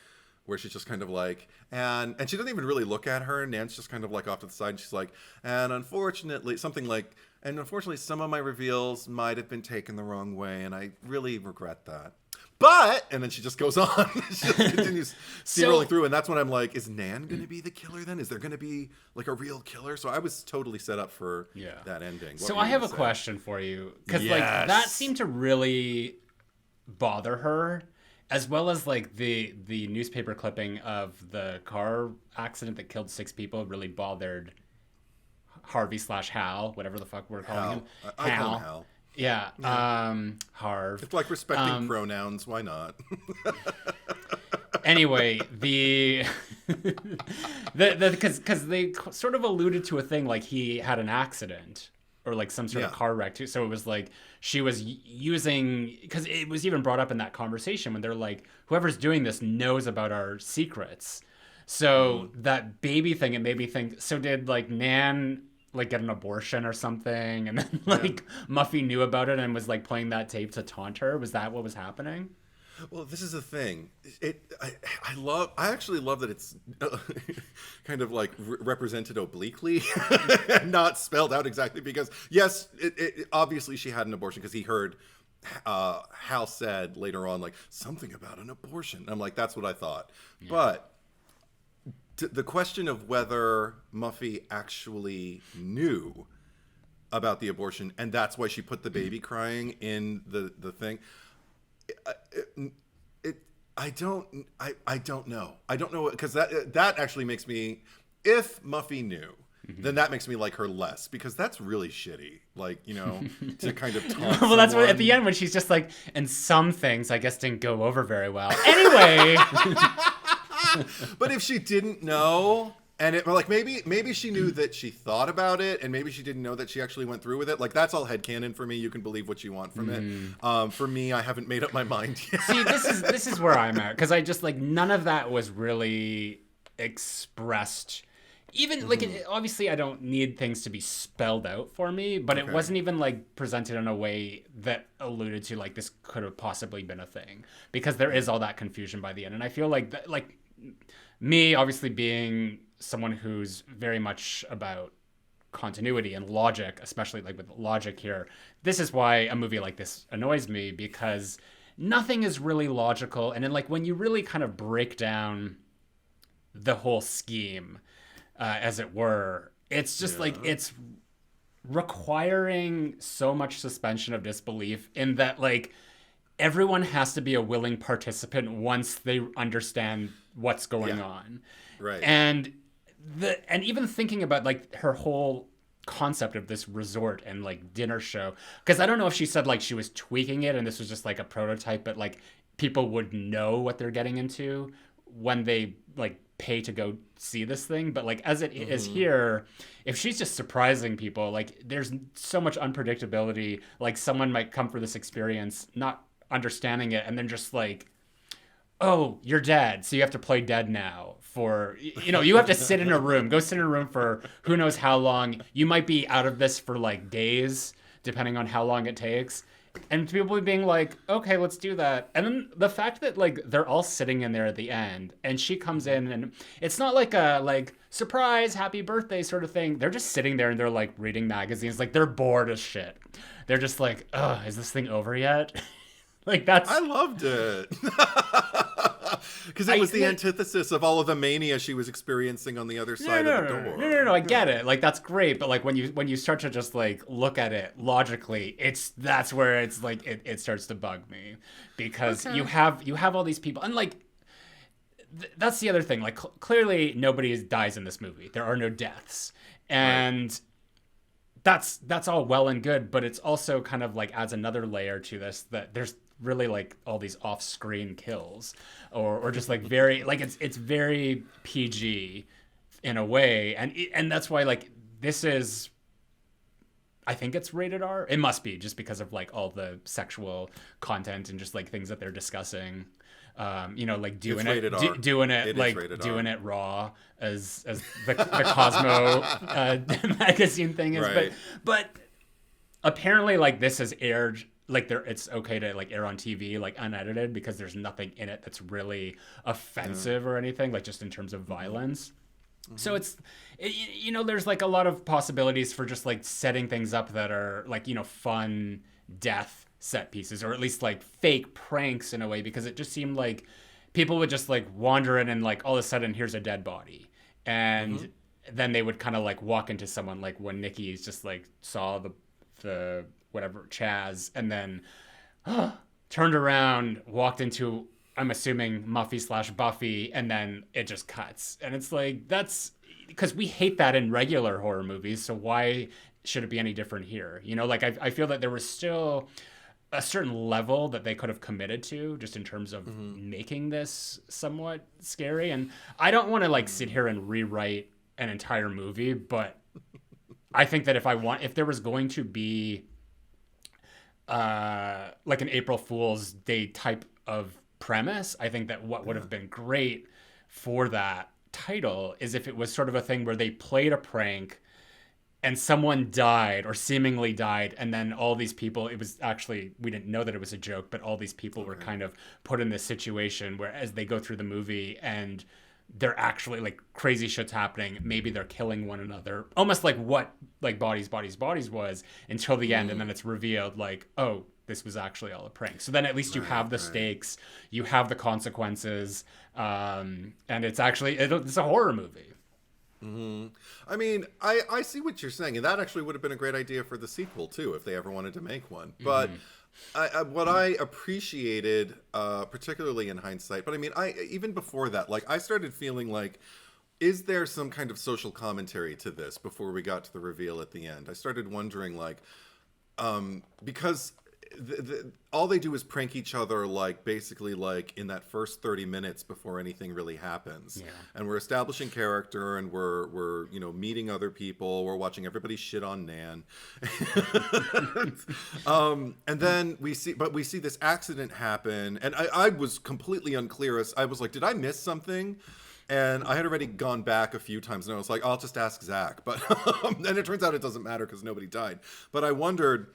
where she's just kind of like, and she doesn't even really look at her. Nan's just kind of like off to the side, and she's like, and unfortunately, something like, and unfortunately, some of my reveals might have been taken the wrong way, and I really regret that. But, and then she just goes on. She just continues rolling through, and that's when I'm like, is Nan going to be the killer then? Is there going to be like a real killer? So I was totally set up for that ending. So I have a question for you, because like that seemed to really bother her, as well as like the newspaper clipping of the car accident that killed 6 people really bothered Harvey/Hal, whatever the fuck we're calling him. I call him Hal. Yeah. Harv. It's like respecting pronouns. Why not? Anyway, because they sort of alluded to a thing like he had an accident or like some sort of car wreck too. So it was like she was using, because it was even brought up in that conversation when they're like, whoever's doing this knows about our secrets. So that baby thing, it made me think, so did like Nan like get an abortion or something, and then like Muffy knew about it and was like playing that tape to taunt her? Was that what was happening? Well, this is the thing. I actually love that it's kind of like represented obliquely and not spelled out exactly, because yes, obviously she had an abortion because he heard Hal said later on like something about an abortion. I'm like, that's what I thought. Yeah. But the question of whether Muffy actually knew about the abortion and that's why she put the baby crying in the thing. I don't know. I don't know, because that actually makes me, if Muffy knew, then that makes me like her less, because that's really shitty. Like, you know, to kind of taunt well, that's what at the end when she's just like, and some things I guess didn't go over very well. Anyway. But if she didn't know, and it like maybe she knew that she thought about it, and maybe she didn't know that she actually went through with it. Like, that's all headcanon for me. You can believe what you want from it. For me, I haven't made up my mind yet. See, this is where I'm at, because I just like none of that was really expressed. Even like obviously I don't need things to be spelled out for me, but it wasn't even like presented in a way that alluded to like this could have possibly been a thing, because there is all that confusion by the end. And I feel like like me obviously being someone who's very much about continuity and logic, especially like with logic here, this is why a movie like this annoys me, because nothing is really logical. And then like when you really kind of break down the whole scheme, as it were, it's just like it's requiring so much suspension of disbelief in that like everyone has to be a willing participant once they understand what's going on. Right. And even thinking about like her whole concept of this resort and like dinner show, because I don't know if she said like she was tweaking it and this was just like a prototype, but like people would know what they're getting into when they like pay to go see this thing. But like as it is here, if she's just surprising people, like there's so much unpredictability. Like someone might come for this experience not understanding it and then just like, oh, you're dead, so you have to play dead now for, you know, you have to sit in a room, go sit in a room for who knows how long. You might be out of this for like days, depending on how long it takes. And people being like, okay, let's do that. And then the fact that like they're all sitting in there at the end and she comes in and it's not like a like surprise, happy birthday sort of thing. They're just sitting there and they're like reading magazines. Like they're bored as shit. They're just like, oh, is this thing over yet? Like that's... I loved it. Because it was the antithesis of all of the mania she was experiencing on the other side of the door. No, I get it. Like that's great, but like when you start to just like look at it logically, that's where it's like it starts to bug me, because you have all these people, and like that's the other thing. Like clearly nobody dies in this movie. There are no deaths, and that's all well and good, but it's also kind of like adds another layer to this, that there's really like all these off-screen kills or just like very like it's very PG in a way, and that's why like this is, I think it's rated R. It must be, just because of like all the sexual content and just like things that they're discussing. You know, like doing it raw as the Cosmo magazine thing is, right. but apparently like this is aired, like it's okay to like air on TV like unedited, because there's nothing in it that's really offensive or anything, like just in terms of violence. So you know, there's like a lot of possibilities for just like setting things up that are like, you know, fun death set pieces, or at least like fake pranks in a way, because it just seemed like people would just like wander in and like all of a sudden here's a dead body, and then they would kind of like walk into someone, like when Nikki's just like saw the whatever Chaz, and then turned around, walked into, I'm assuming Muffy/Buffy, and then it just cuts. And it's like, that's because we hate that in regular horror movies, so why should it be any different here? You know, like I feel that there was still a certain level that they could have committed to, just in terms of making this somewhat scary. And I don't want to like sit here and rewrite an entire movie, but I think that if there was going to be like an April Fool's Day type of premise, I think that what would have been great for that title is if it was sort of a thing where they played a prank and someone died or seemingly died, and then all these people, it was actually, we didn't know that it was a joke, but all these people were kind of put in this situation where as they go through the movie and they're actually like crazy shit's happening, maybe they're killing one another, almost like what like Bodies was until the end, and then it's revealed like, oh, this was actually all a prank. So then at least you have the stakes, you have the consequences, and it's actually, it's a horror movie. I mean, I see what you're saying, and that actually would have been a great idea for the sequel too, if they ever wanted to make one. But what I appreciated, particularly in hindsight, but I mean, even before that, like I started feeling like, is there some kind of social commentary to this before we got to the reveal at the end? I started wondering, like, because all they do is prank each other, like basically like in that first 30 minutes before anything really happens. And we're establishing character, and we're you know, meeting other people, we're watching everybody shit on Nan. And then we see this accident happen, and I was completely unclear as I was like, did I miss something? And I had already gone back a few times, and I was like, I'll just ask Zack. But and it turns out it doesn't matter because nobody died. But I wondered,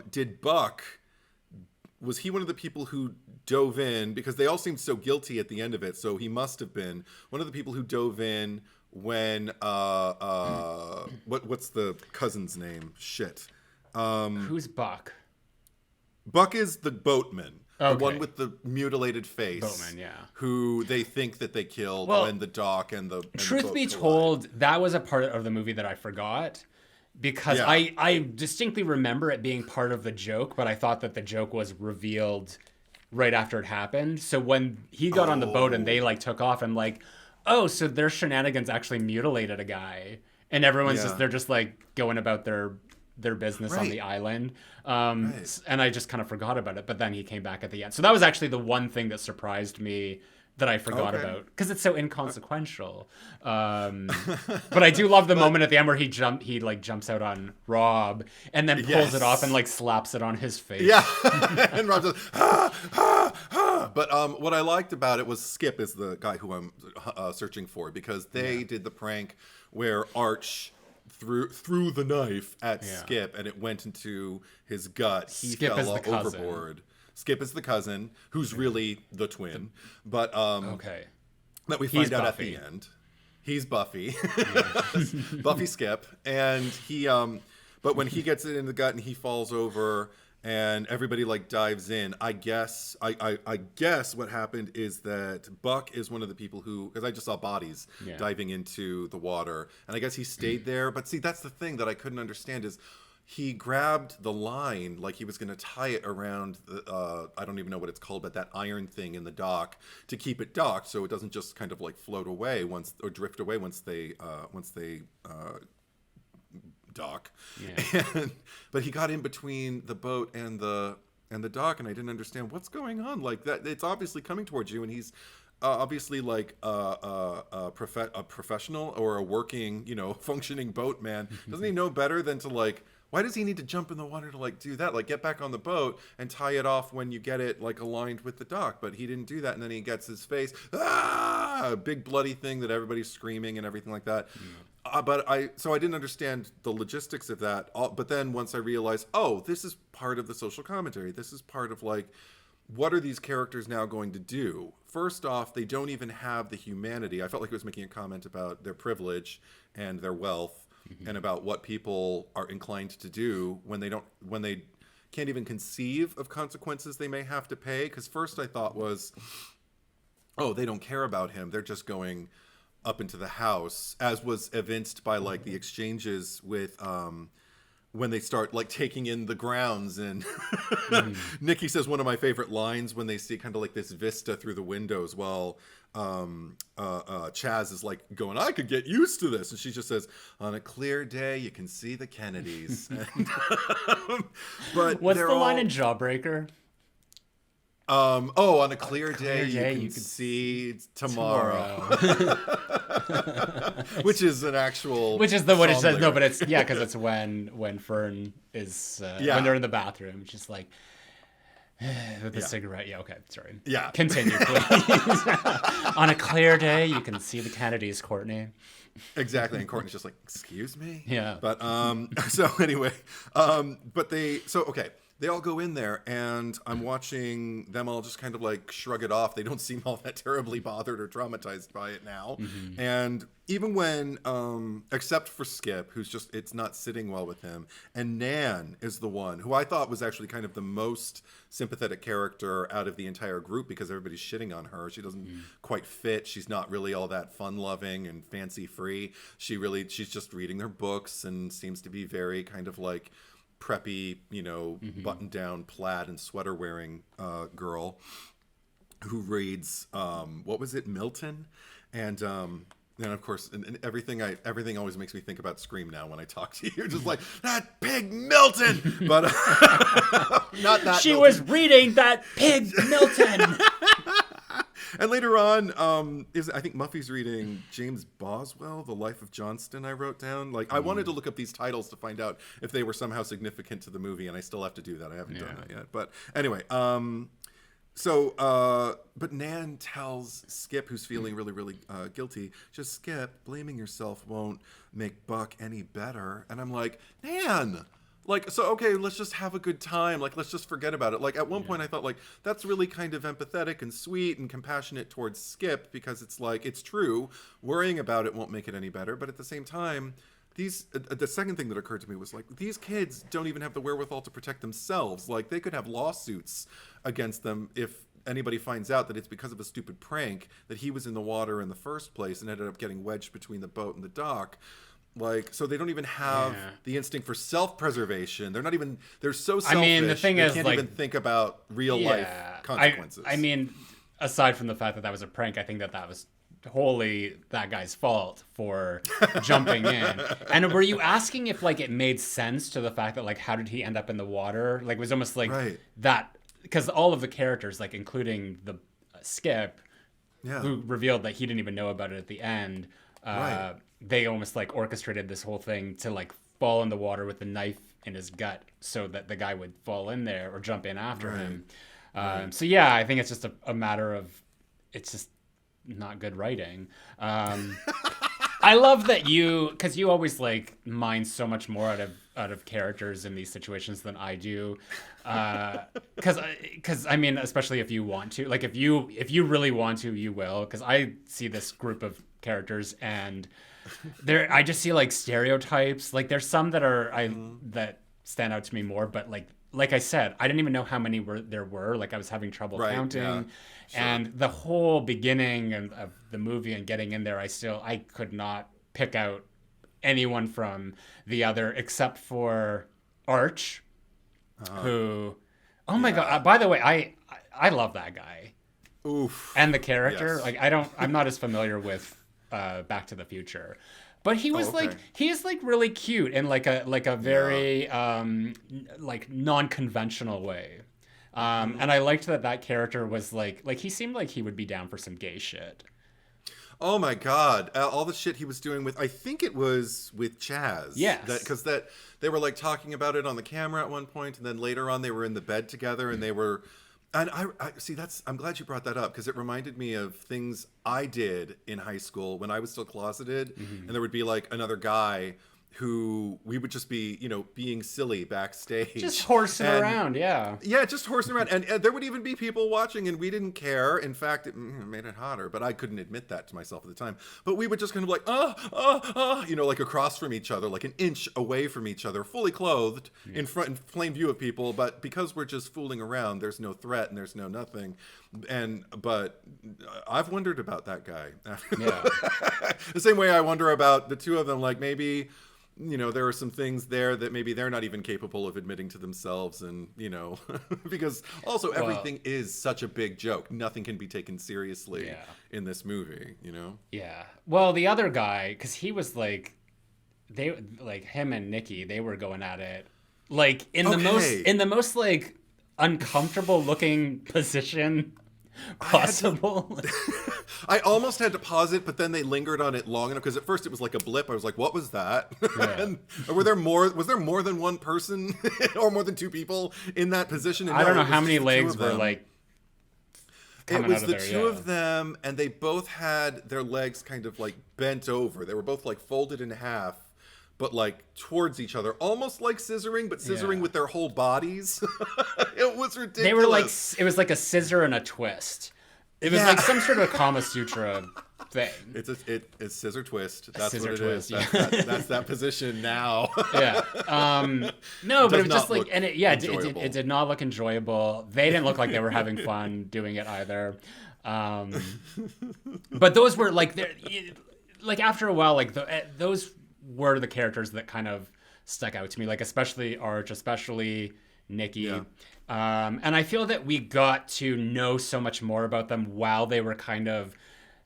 did Buck, was he one of the people who dove in, because they all seemed so guilty at the end of it, so he must have been one of the people who dove in when what's the cousin's name? Shit. Who's Buck? Buck is the boatman. Okay. The one with the mutilated face. Boatman, yeah. Who they think that they killed when the dock and the truth be told, that was a part of the movie that I forgot. Because I distinctly remember it being part of the joke, but I thought that the joke was revealed right after it happened. So when he got on the boat and they like took off, I'm like, oh, so their shenanigans actually mutilated a guy, and everyone's they're just like going about their business on the island. And I just kind of forgot about it. But then he came back at the end. So that was actually the one thing that surprised me that I forgot about, because it's so inconsequential. But I do love the moment at the end where he jumps out on Rob and then pulls it off and like slaps it on his face. Yeah, and Rob says, ha, ha, ha. But what I liked about it was Skip is the guy who I'm searching for, because they did the prank where Arch threw the knife at Skip and it went into his gut. He Skip fell is the overboard. Skip is the cousin, who's really the twin. But that we find out Buffy. At the end. He's Buffy. Buffy Skip. And he but when he gets it in the gut and he falls over and everybody like dives in, I guess what happened is that Buck is one of the people who, because I just saw bodies diving into the water, and I guess he stayed there. But see, that's the thing that I couldn't understand is he grabbed the line like he was going to tie it around the, I don't even know what it's called, but that iron thing in the dock to keep it docked so it doesn't just kind of like float away or drift away once they dock. But he got in between the boat and the dock, and I didn't understand what's going on. Like that, it's obviously coming towards you, and he's obviously like a professional or a working, functioning boatman. Doesn't he know better than to like? Why does he need to jump in the water to like do that? Like get back on the boat and tie it off when you get it like aligned with the dock. But he didn't do that, and then he gets his face, a big bloody thing that everybody's screaming and everything like that. So I didn't understand the logistics of that. But then once I realized, oh, this is part of the social commentary. This is part of like, what are these characters now going to do? First off, they don't even have the humanity. I felt like it was making a comment about their privilege and their wealth. And about what people are inclined to do when they can't even conceive of consequences they may have to pay. Because first I thought was, oh, they don't care about him. They're just going up into the house, as was evinced by like the exchanges with when they start like taking in the grounds. And Nikki says one of my favorite lines when they see kind of like this vista through the windows while Chaz is like going, I could get used to this, and she just says, on a clear day you can see the Kennedys. But what's the line in Jawbreaker? On a clear day you can see tomorrow. Which is an actual what it says. No, but it's because it's when Fern is when they're in the bathroom, it's just like, With the cigarette. Yeah, okay, sorry. Yeah. Continue, please. On a clear day, you can see the Kennedys, Courtney. Exactly, and Courtney's just like, excuse me? Yeah. But, so anyway, but they all go in there, and I'm watching them all just kind of like shrug it off. They don't seem all that terribly bothered or traumatized by it now. Mm-hmm. And even when, except for Skip, who's just, it's not sitting well with him, and Nan is the one who I thought was actually kind of the most sympathetic character out of the entire group, because everybody's shitting on her. She doesn't quite fit. She's not really all that fun-loving and fancy-free. She's just reading her books and seems to be very kind of like preppy, button-down plaid and sweater wearing girl who reads what was it, Milton, and of course, and everything always makes me think about Scream now when I talk to you, just like that pig Milton, but not that. She Milton. was reading that pig Milton. And later on, I think Muffy's reading James Boswell, The Life of Johnston, I wrote down. Like, I wanted to look up these titles to find out if they were somehow significant to the movie, and I still have to do that. I haven't done that yet. But anyway, but Nan tells Skip, who's feeling really, really guilty, just, Skip, blaming yourself won't make Buck any better. And I'm like, Nan! Like, so, okay, let's just have a good time. Like, let's just forget about it. Like, at one point I thought, like, that's really kind of empathetic and sweet and compassionate towards Skip, because it's like, it's true. Worrying about it won't make it any better. But at the same time, the second thing that occurred to me was, like, these kids don't even have the wherewithal to protect themselves. Like, they could have lawsuits against them if anybody finds out that it's because of a stupid prank that he was in the water in the first place and ended up getting wedged between the boat and the dock. Like, so they don't even have the instinct for self-preservation. They're so selfish. I mean, the thing is, can't like, even think about real life consequences. I mean, aside from the fact that was a prank, I think that was wholly that guy's fault for jumping in. And were you asking if, like, it made sense to the fact that, like, how did he end up in the water? Like, it was almost like that, because all of the characters, like, including the Skip, who revealed that he didn't even know about it at the end, they almost like orchestrated this whole thing to like fall in the water with a knife in his gut so that the guy would fall in there or jump in after him. So yeah, I think it's just a matter of, it's just not good writing. I love that because you always like mine so much more out of characters in these situations than I do. Because I mean, especially if you want to, like if you really want to, you will. Because I see this group of characters and I just see like stereotypes. Like there's some that that stand out to me more, but like I said, I didn't even know how many there were. Like I was having trouble counting. Yeah. Sure. And the whole beginning of the movie and getting in there, I could not pick out anyone from the other except for Arch, who, oh my God, by the way, I love that guy. Oof. And the character, like I'm not as familiar with Back to the Future. But he was he's like really cute in like a very like non-conventional way. And I liked that character was like he seemed like he would be down for some gay shit. Oh my God. All the shit he was doing with, I think it was with Chaz. Yes. Because they were like talking about it on the camera at one point, and then later on they were in the bed together and they were, and I see I'm glad you brought that up, because it reminded me of things I did in high school when I was still closeted, and there would be like another guy who we would just be, being silly backstage. Just horsing around, yeah. Yeah, just horsing around. And there would even be people watching, and we didn't care. In fact, it made it hotter, but I couldn't admit that to myself at the time. But we would just kind of like, like across from each other, like an inch away from each other, fully clothed, in plain view of people. But because we're just fooling around, there's no threat and there's no nothing. But I've wondered about that guy. Yeah. The same way I wonder about the two of them, like maybe, there are some things there that maybe they're not even capable of admitting to themselves. And, because also everything is such a big joke. Nothing can be taken seriously in this movie, Yeah. Well, the other guy, because he was like, him and Nikki, they were going at it like in the most like uncomfortable looking position possible. I almost had to pause it, but then they lingered on it long enough because at first it was like a blip. I was like, "What was that?" Yeah. And was there more than one person or more than two people in that position? And I don't know it was how many just the two legs of were them. like. It was the there, two yeah. of them, and they both had their legs kind of like bent over. They were both like folded in half, but like towards each other, almost like scissoring, but scissoring Yeah. with their whole bodies. It was ridiculous. They were like, it was like a scissor and a twist. It was like some sort of Kama Sutra thing. It's scissor twist. That's scissor what it twist, is. yeah. That's that position now. Yeah. No, but it was just like, look and enjoyable. it did not look enjoyable. They didn't look like they were having fun doing it either. But those were like, like after a while, like those were the characters that kind of stuck out to me, like especially Arch, especially Nikki. Yeah. And I feel that we got to know so much more about them while they were kind of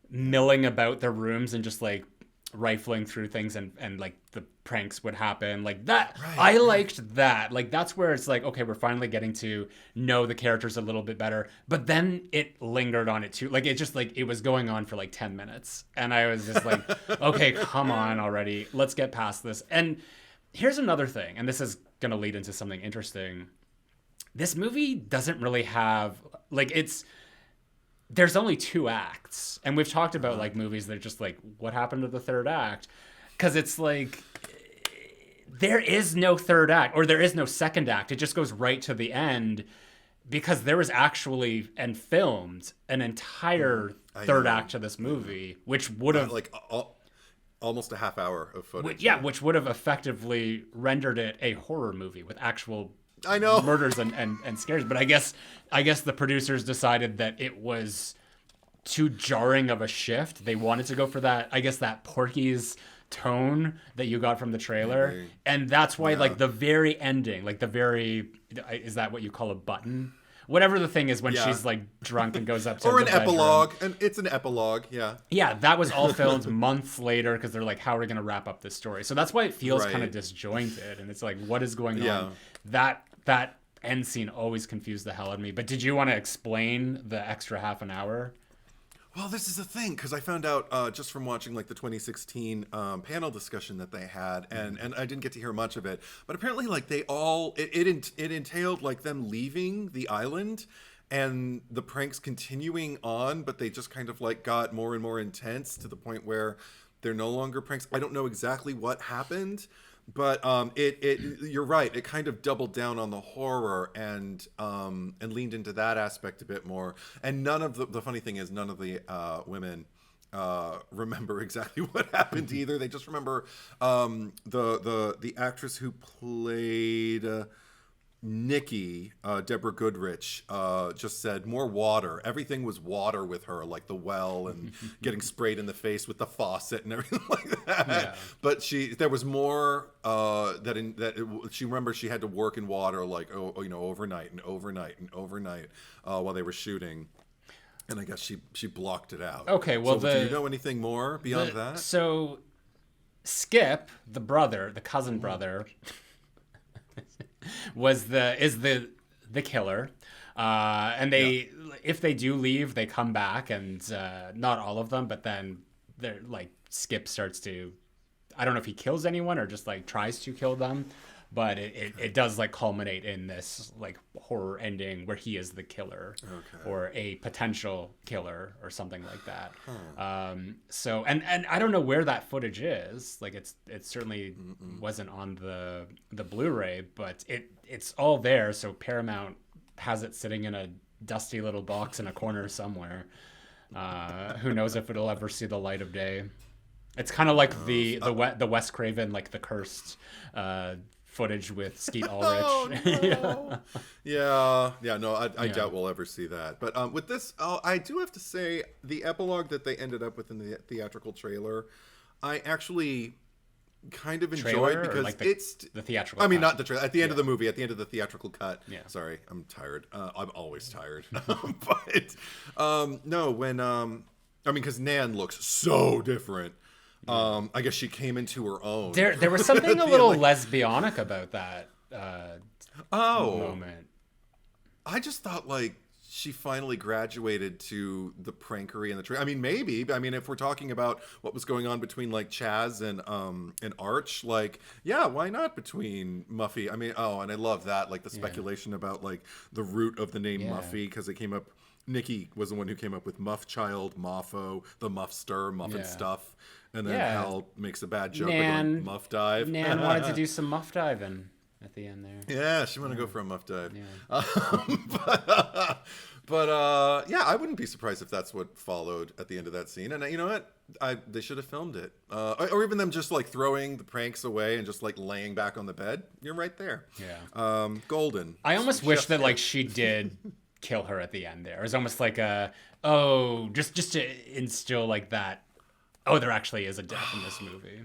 milling about their rooms and just like rifling through things and like the pranks would happen like that. Right. I liked that. Like that's where it's like, okay, we're finally getting to know the characters a little bit better. But then it lingered on it too. Like it just like it was going on for like 10 minutes. And I was just like, okay, come on already. Let's get past this. And here's another thing, and this is gonna lead into something interesting. This movie doesn't really have like there's only 2 acts, and we've talked about like movies that are just like, what happened to the third act? Because it's like there is no third act, or there is no second act. It just goes right to the end, because there was actually and filmed an entire third act to this movie, which would have like almost a half hour of footage. Which would have effectively rendered it a horror movie with actual I know murders and scares. But I guess the producers decided that it was too jarring of a shift. They wanted to go for that, I guess, that Porky's tone that you got from the trailer. Maybe. And that's why like the very ending, like the very, is that what you call a button? Whatever the thing is when she's like drunk and goes up to or the an bedroom. epilogue, and it's an epilogue. Yeah, that was all filmed months later, because they're like, how are we going to wrap up this story? So that's why it feels kind of disjointed, and it's like, what is going on? That end scene always confused the hell out of me. But did you want to explain the extra half an hour? Well, this is the thing, because I found out just from watching like the 2016 panel discussion that they had, and I didn't get to hear much of it, but apparently like they all it entailed like them leaving the island and the pranks continuing on, but they just kind of like got more and more intense to the point where they're no longer pranks. I don't know exactly what happened, but you're right. It kind of doubled down on the horror and leaned into that aspect a bit more. And none of the funny thing is, none of the women remember exactly what happened either. They just remember the actress who played Nikki, Deborah Goodrich, just said more water. Everything was water with her, like the well and getting sprayed in the face with the faucet and everything like that. Yeah. But there was more she remembers she had to work in water like overnight and overnight and overnight while they were shooting. And I guess she blocked it out. Okay, well, so do you know anything more beyond that? So Skip, the cousin brother, is the killer, and if they do leave, they come back, and not all of them, but then they're like Skip starts to, I don't know if he kills anyone or just like tries to kill them, but it does like culminate in this like horror ending where he is the killer, or a potential killer or something like that. So and I don't know where that footage is. Like it certainly wasn't on the Blu-ray, but it's all there. So Paramount has it sitting in a dusty little box in a corner somewhere. Who knows if it'll ever see the light of day? It's kind of like the Wes Craven, like The Cursed footage with Skeet Ulrich. I doubt we'll ever see that. But with this, I do have to say the epilogue that they ended up with in the theatrical trailer, I actually kind of enjoyed, because like it's the theatrical. I mean, not the trailer. At the end of the movie, at the end of the theatrical cut. Yeah. Sorry, I'm tired. I'm always tired. But no, when because Nan looks so different. I guess she came into her own. There was something a little lesbianic about that moment. I just thought like she finally graduated to the prankery and the trick. I mean, maybe. I mean, if we're talking about what was going on between like Chaz and Arch, like, yeah, why not between Muffy? I mean, and I love that, like the speculation about like the root of the name Muffy, because it came up. Nikki was the one who came up with Muff Child, Moffo, the Muffster, Muffin Stuff, and then Hal makes a bad joke about Muff Dive. Nan wanted to do some Muff diving at the end there. Yeah, she wanted to go for a Muff Dive. Yeah. Yeah, I wouldn't be surprised if that's what followed at the end of that scene. And you know what? They should have filmed it, or even them just like throwing the pranks away and just like laying back on the bed. You're right there. Yeah. Golden. I almost wish that like she did kill her at the end there. It was almost like just to instill like that, there actually is a death in this movie.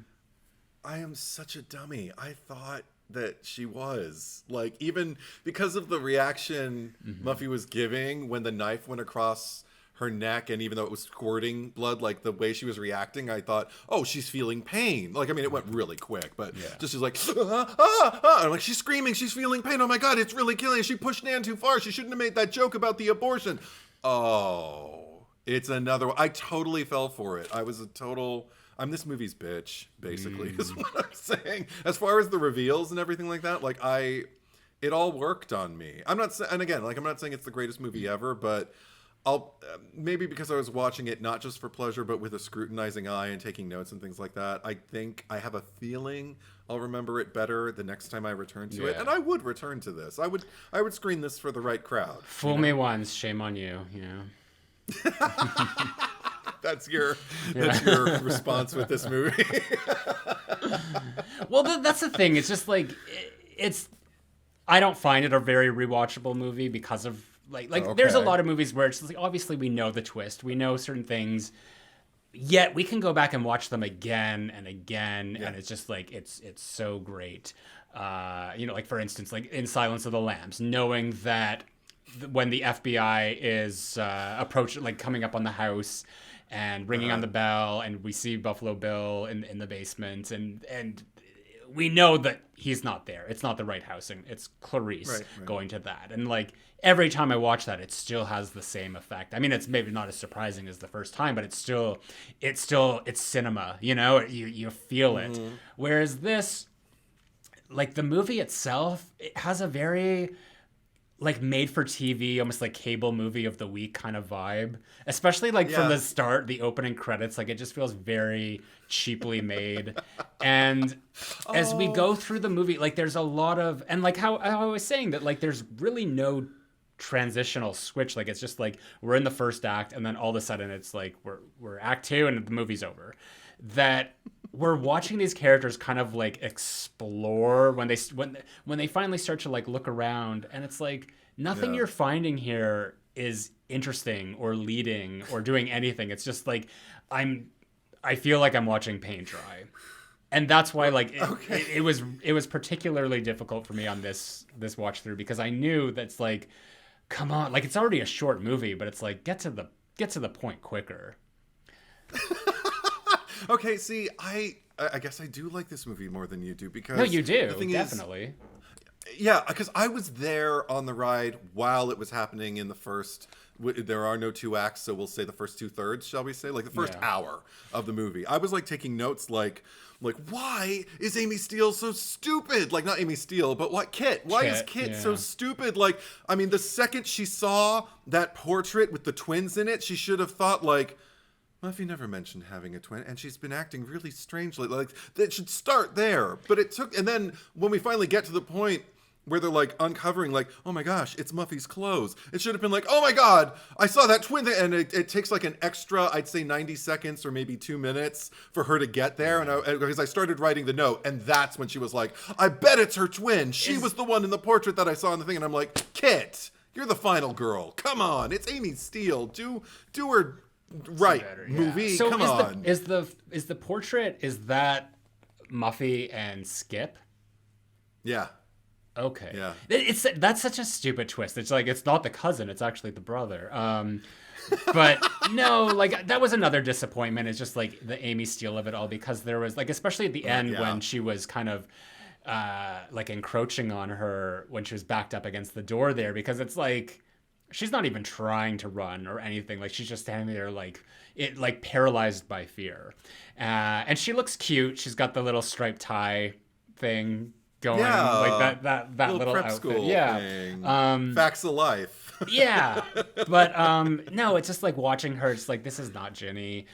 I am such a dummy. I thought that she was, like, even because of the reaction Muffy was giving when the knife went across her neck, and even though it was squirting blood, like the way she was reacting, I thought, she's feeling pain. Like, I mean, it went really quick, but just she's like, I'm like, she's screaming, she's feeling pain. Oh my God, it's really killing her. She pushed Nan too far. She shouldn't have made that joke about the abortion. It's another one. I totally fell for it. I'm this movie's bitch, basically, is what I'm saying. As far as the reveals and everything like that, like it all worked on me. I'm not saying it's the greatest movie ever, but I'll maybe because I was watching it not just for pleasure, but with a scrutinizing eye and taking notes and things like that. I think I have a feeling I'll remember it better the next time I return to it, and I would return to this. I would screen this for the right crowd. Fool me once, shame on you. You know. That's your response with this movie. Well, that's the thing. It's just like I don't find it a very rewatchable movie because of there's a lot of movies where it's just like, obviously we know the twist, we know certain things, yet we can go back and watch them again and again, and it's just like it's so great. Like for instance, like in Silence of the Lambs, knowing that when the FBI is approaching, like coming up on the house and ringing on the bell, and we see Buffalo Bill in the basement, and we know that he's not there. It's not the right housing. It's Clarice going to that. And like every time I watch that, it still has the same effect. I mean, it's maybe not as surprising as the first time, but it's cinema, you know, you feel it. Whereas this, like the movie itself, it has a very like made for TV, almost like cable movie of the week kind of vibe, especially like from the start, the opening credits, like it just feels very cheaply made. And as we go through the movie, like there's a lot of, and like how I was saying that like there's really no transitional switch. Like it's just like we're in the first act and then all of a sudden it's like we're act 2 and the movie's over. That we're watching these characters kind of like explore when they finally start to like look around, and it's like nothing you're finding here is interesting or leading or doing anything. It's just like I feel like I'm watching paint dry. And that's why like it was particularly difficult for me on this watch through, because I knew that's like, come on, like it's already a short movie, but it's like get to the point quicker. Okay, see, I guess I do like this movie more than you do, because no, you do, the thing definitely. Yeah, because I was there on the ride while it was happening in the first. There are no 2 acts, so we'll say the first 2/3, shall we say, like the first hour of the movie. I was like taking notes, like why is Amy Steele so stupid? Like not Amy Steele, but what Kit? Why is Kit so stupid? Like, I mean, the second she saw that portrait with the twins in it, she should have thought like, Muffy never mentioned having a twin, and she's been acting really strangely. Like, it should start there. But it took, and then when we finally get to the point where they're like uncovering, like, oh my gosh, it's Muffy's clothes. It should have been like, oh my God, I saw that twin thing. And it takes like an extra, I'd say 90 seconds or maybe 2 minutes for her to get there. And because I started writing the note, and that's when she was like, I bet it's her twin. She was the one in the portrait that I saw in the thing. And I'm like, Kit, you're the final girl. Come on, it's Amy Steele. Do her right movie. So come on. Is the portrait, is that Muffy and Skip? Yeah. Okay. Yeah. That's such a stupid twist. It's like it's not the cousin, it's actually the brother. But no, like that was another disappointment. It's just like the Amy Steele of it all, because there was like, especially at the end when she was kind of like encroaching on her when she was backed up against the door there, because it's like, she's not even trying to run or anything. Like, she's just standing there like paralyzed by fear. And she looks cute. She's got the little striped tie thing going, like that little prep outfit. school Yeah. thing. Facts of life. Yeah. But no, it's just like watching her, it's like, this is not Ginny.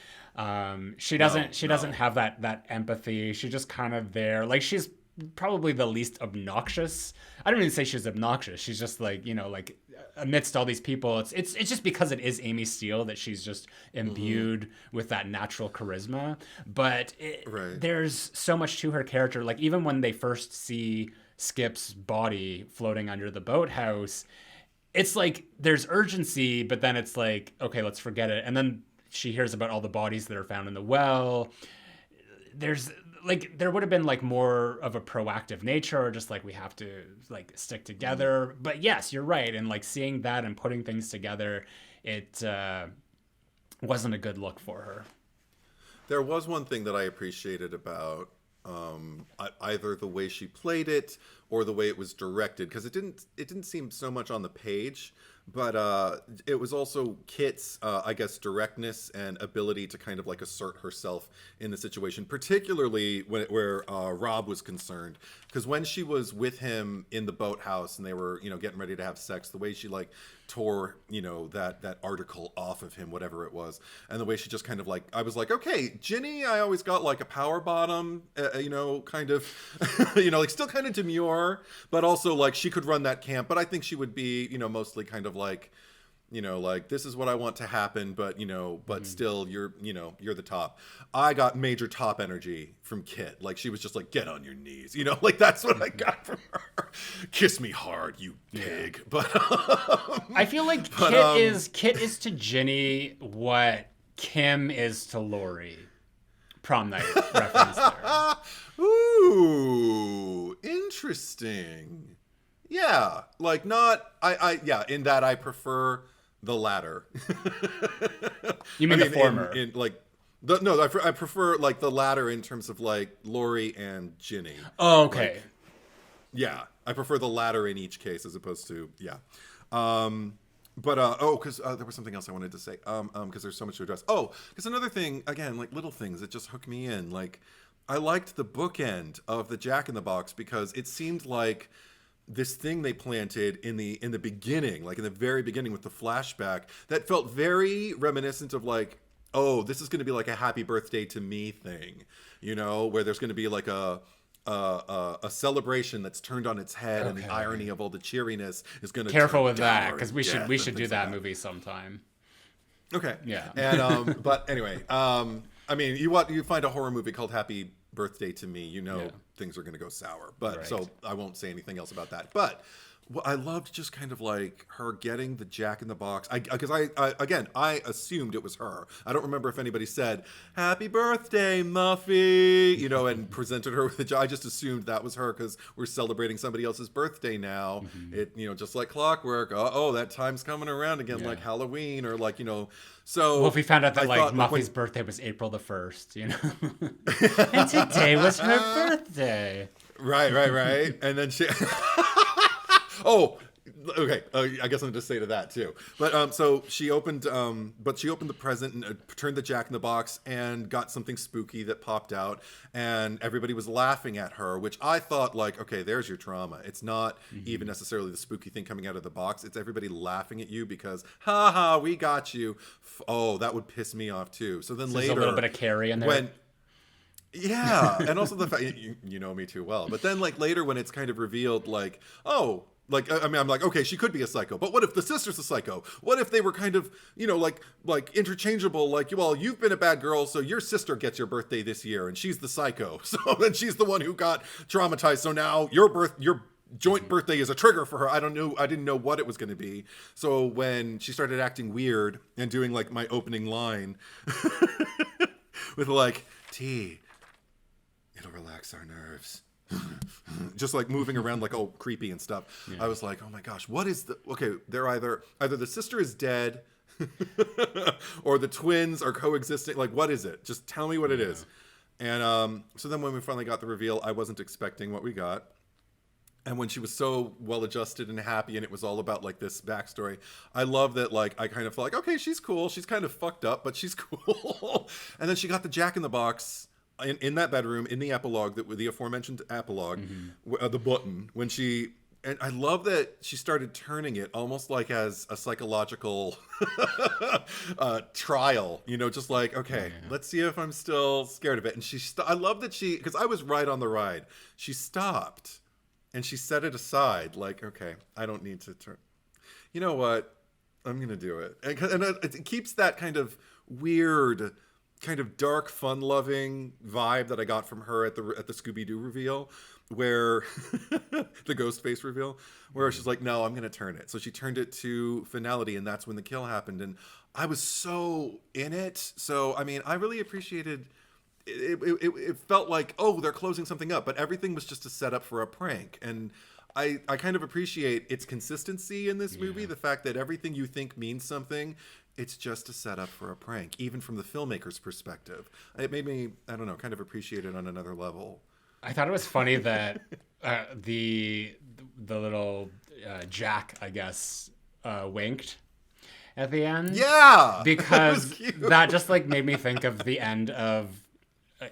She doesn't have that empathy. She's just kind of there. Like, she's probably the least obnoxious. I don't even say she's obnoxious. She's just like, like amidst all these people, it's just because it is Amy Steele that she's just imbued with that natural charisma. But there's so much to her character. Like, even when they first see Skip's body floating under the boathouse, it's like there's urgency, but then it's like, okay, let's forget it. And then she hears about all the bodies that are found in the well. There would have been like more of a proactive nature, or just like, we have to like stick together. But yes, you're right. And like seeing that and putting things together, it wasn't a good look for her. There was one thing that I appreciated about either the way she played it or the way it was directed, because it didn't seem so much on the page, but it was also Kit's I guess directness and ability to kind of like assert herself in the situation, particularly where Rob was concerned, because when she was with him in the boathouse and they were getting ready to have sex, the way she like tore that article off of him, whatever it was, and the way she just kind of like, I was like, okay, Ginny, I always got like a power bottom, kind of like still kind of demure, but also like she could run that camp, but I think she would be mostly kind of like like, this is what I want to happen, but but still you're the top. I got major top energy from Kit. Like, she was just like, get on your knees, like that's what I got from her. Kiss me hard, you pig. But I feel like Kit is to Ginny what Kim is to Lori. Prom night reference there. Ooh, interesting. Yeah, like, not in that I prefer the latter. You mean the former? I prefer like the latter in terms of like Lori and Ginny. Oh, okay. Like, I prefer the latter in each case as opposed to because there was something else I wanted to say. Because there's so much to address. Oh, because another thing, again, like little things that just hook me in. Like, I liked the bookend of the Jack in the Box, because it seemed like this thing they planted in the beginning, like in the very beginning with the flashback, that felt very reminiscent of like, oh, this is going to be like a happy birthday to me thing, where there's going to be like a celebration that's turned on its head, and the irony of all the cheeriness is going to careful with that, because we should do that movie sometime. Okay. Yeah. And but anyway, I mean, you find a horror movie called Happy Birthday to Me, things are going to go sour. But so I won't say anything else about that. But I loved just kind of like her getting the Jack in the Box. Because I assumed it was her. I don't remember if anybody said, "Happy birthday, Muffy," and presented her with I just assumed that was her, because we're celebrating somebody else's birthday now. It, just like clockwork. Oh, that time's coming around again, like Halloween, or like, So, well, if we found out that like Muffy's birthday was April the 1st, and today was her birthday. Right. And then she... Oh, okay. I guess I'm just say to that too. But so she opened the present and turned the Jack in the Box and got something spooky that popped out, and everybody was laughing at her, which I thought like, okay, there's your trauma. It's not even necessarily the spooky thing coming out of the box. It's everybody laughing at you because, ha ha, we got you. Oh, that would piss me off too. So then later, a little bit of Carrie in there. Yeah, and also the fact you know me too well. But then like later when it's kind of revealed like, oh. Like, I mean, I'm like, okay, she could be a psycho, but what if the sister's a psycho? What if they were kind of, like interchangeable? Like, well, you've been a bad girl, so your sister gets your birthday this year, and she's the psycho. So then she's the one who got traumatized. So now your joint birthday is a trigger for her. I didn't know what it was going to be. So when she started acting weird and doing like my opening line with like, T, it'll relax our nerves. Just like moving around like all creepy and stuff. I was like, oh my gosh, what is they're either the sister is dead or the twins are coexisting. Like, what is it? Just tell me what it is. And so then when we finally got the reveal, I wasn't expecting what we got. And when she was so well adjusted and happy, and it was all about like this backstory, I love that. Like, I kind of felt like, okay, she's cool. She's kind of fucked up, but she's cool. And then she got the Jack in the Box in that bedroom in the epilogue, that with the aforementioned epilogue, the button when she. And I love that she started turning it almost like as a psychological trial, you know, just like, okay, let's see if I'm still scared of it. And I love that because I was right on the ride. She stopped and she set it aside. Like, okay, I don't need to turn. You know what? I'm going to do it. And it keeps that kind of weird, kind of dark, fun-loving vibe that I got from her at the Scooby-Doo reveal, where the ghost face reveal, where she's like, no, I'm going to turn it. So she turned it to finality, and that's when the kill happened. And I was so in it. So, I mean, I really appreciated it felt like, oh, they're closing something up, but everything was just a setup for a prank. And I kind of appreciate its consistency in this movie, the fact that everything you think means something, it's just a setup for a prank, even from the filmmaker's perspective. It made me, I don't know, kind of appreciate it on another level. I thought it was funny that the little Jack, I guess, winked at the end. Yeah! Because that just like made me think of the end of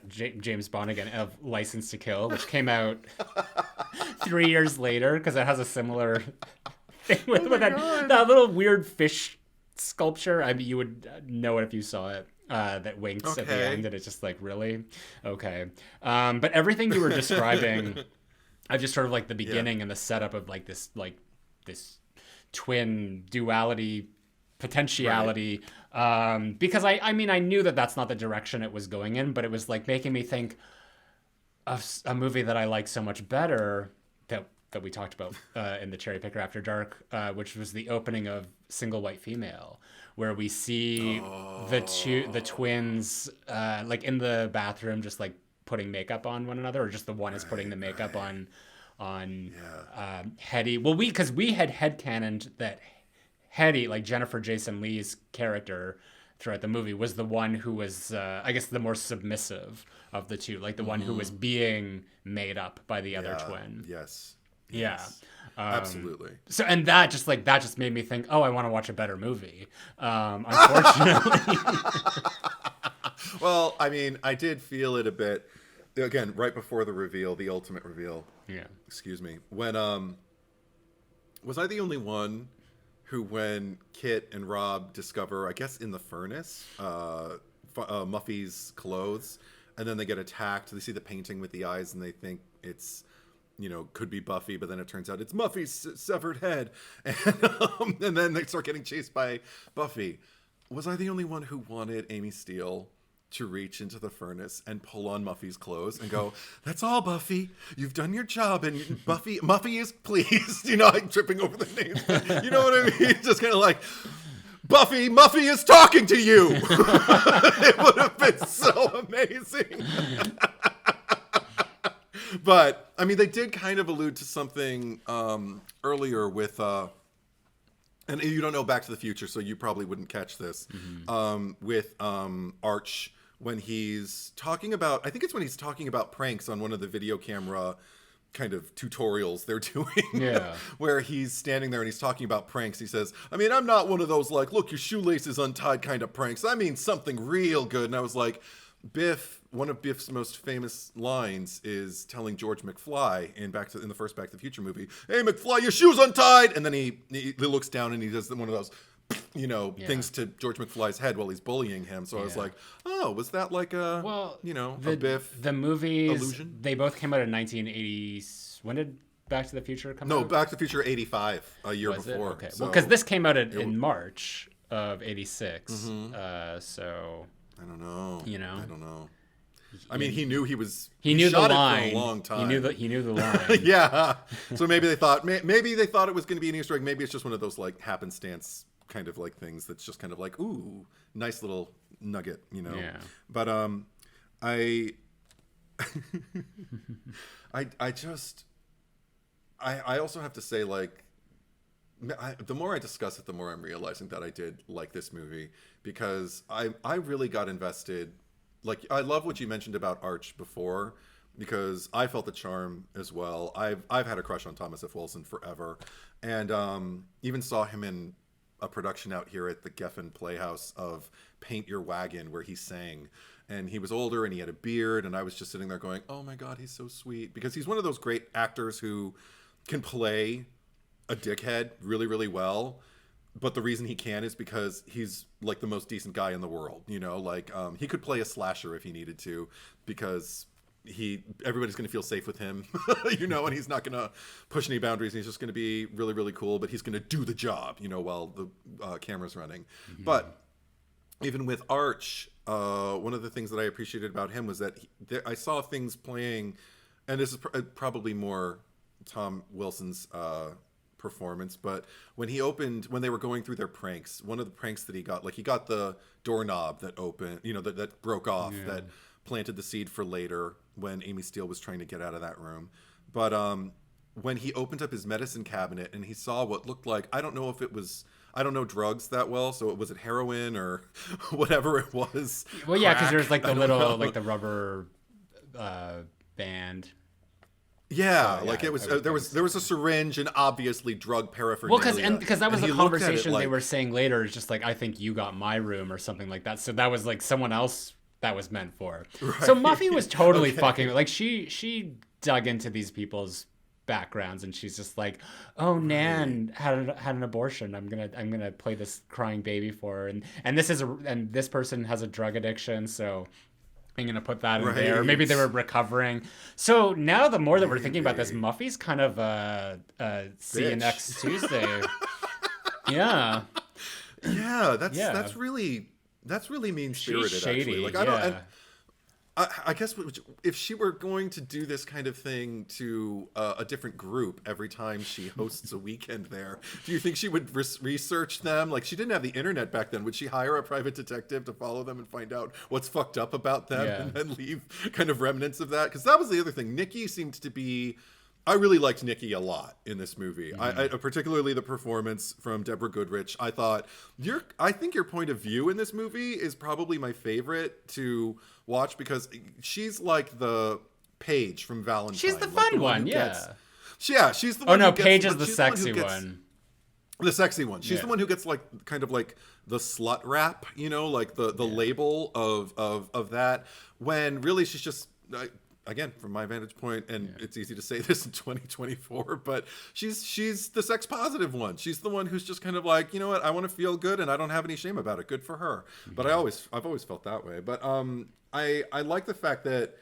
James Bond again, of License to Kill, which came out 3 years later, because it has a similar thing with that little weird fish sculpture. I mean, you would know it if you saw it. That winks at the end, and it's just like, really? Okay. But everything you were describing, I just sort of like the beginning and the setup of like this twin duality, potentiality. Right. Because I mean, I knew that that's not the direction it was going in, but it was like making me think of a movie that I like so much better that we talked about in the Cherry Picker After Dark, which was the opening of Single White Female, where we see the twins like in the bathroom, just like putting makeup on one another, or just the one is putting the makeup on Hetty. Well, because we had headcanoned that Hetty, like Jennifer Jason Leigh's character throughout the movie, was the one who was, I guess, the more submissive of the two, like the one who was being made up by the other twin. Yes. Yeah. Absolutely. So, and that just made me think, oh, I want to watch a better movie. Unfortunately. Well, I mean, I did feel it a bit, again, right before the reveal, the ultimate reveal. Yeah. Excuse me. When, was I the only one who, when Kit and Rob discover, I guess in the furnace, Muffy's clothes, and then they get attacked, they see the painting with the eyes, and they think it's, you know, could be Buffy, but then it turns out it's Muffy's severed head. And then they start getting chased by Buffy. Was I the only one who wanted Amy Steele to reach into the furnace and pull on Muffy's clothes and go, that's all, Buffy. You've done your job. And Muffy is pleased. You know, I'm tripping over the names. You know what I mean? Just kind of like, Buffy, Muffy is talking to you. It would have been so amazing. But, I mean, they did kind of allude to something earlier with, and you don't know Back to the Future, so you probably wouldn't catch this, with Arch, when he's talking about, I think it's when he's talking about pranks on one of the video camera kind of tutorials they're doing, where he's standing there and he's talking about pranks. He says, I mean, I'm not one of those, like, look, your shoelace is untied kind of pranks. I mean something real good. And I was like, Biff, one of Biff's most famous lines is telling George McFly in the first Back to the Future movie, hey, McFly, your shoe's untied! And then he looks down and he does one of those, you know, things to George McFly's head while he's bullying him. So I was like, oh, was that like a, you know, a Biff the movies, illusion? They both came out in 1980s. When did Back to the Future come out? No, Back to the Future 85, a year before. Okay, so well, because this came out in March of 86. So... I don't know. You know? I don't know. I mean, he knew he knew shot the line it for a long time. He knew the line. Yeah. So maybe they thought it was going to be an Easter egg. Maybe it's just one of those like happenstance kind of like things that's just kind of like, ooh, nice little nugget, you know. Yeah. But I also have to say, like, the more I discuss it, the more I'm realizing that I did like this movie, because I really got invested. Like, I love what you mentioned about Arch before, because I felt the charm as well. I've had a crush on Thomas F. Wilson forever, and even saw him in a production out here at the Geffen Playhouse of Paint Your Wagon, where he sang. And he was older and he had a beard, and I was just sitting there going, oh my God, he's so sweet. Because he's one of those great actors who can play a dickhead really, really well. But the reason he can is because he's like the most decent guy in the world. You know, like he could play a slasher if he needed to, because everybody's going to feel safe with him, you know, and he's not going to push any boundaries. And he's just going to be really, really cool, but he's going to do the job, you know, while the camera's running. Mm-hmm. But even with Arch, one of the things that I appreciated about him was that I saw things playing, and this is probably more Tom Wilson's performance, but when they were going through their pranks, one of the pranks that he got the doorknob that opened, you know, that broke off, that planted the seed for later when Amy Steele was trying to get out of that room. But when he opened up his medicine cabinet and he saw what looked like, I don't know drugs that well, so was it heroin or whatever it was? Well, yeah, because there's like the little, like the rubber band. Yeah, so, like it was there was a syringe and obviously drug paraphernalia. Well, because that was the conversation they were saying later. It's just like, I think you got my room or something like that. So that was like someone else that was meant for. Right. So Muffy was totally fucking, like she dug into these people's backgrounds, and she's just like, oh, Nan had an abortion, I'm gonna play this crying baby for her, and this person has a drug addiction, so I'm gonna put that in there. Or maybe they were recovering. So now the more that we're thinking about this, Muffy's kind of see you next Tuesday. Yeah that's really mean-spirited, actually. Like, I guess if she were going to do this kind of thing to a different group every time she hosts a weekend there, do you think she would research them? Like, she didn't have the internet back then. Would she hire a private detective to follow them and find out what's fucked up about them and then leave kind of remnants of that? Because that was the other thing. Nikki seemed to be... I really liked Nikki a lot in this movie. Mm-hmm. I particularly the performance from Deborah Goodrich. I thought I think your point of view in this movie is probably my favorite to watch, because she's like the Paige from Valentine. She's the fun one, yeah. She's the one. Oh no, Paige is the sexy one. The sexy one. She's the one who gets like kind of like the slut rap, you know, like the label of that, when really she's just. Again, from my vantage point, and it's easy to say this in 2024, but she's the sex positive one. She's the one who's just kind of like, you know what, I want to feel good and I don't have any shame about it. Good for her. Mm-hmm. But I've always felt that way. But I like the fact that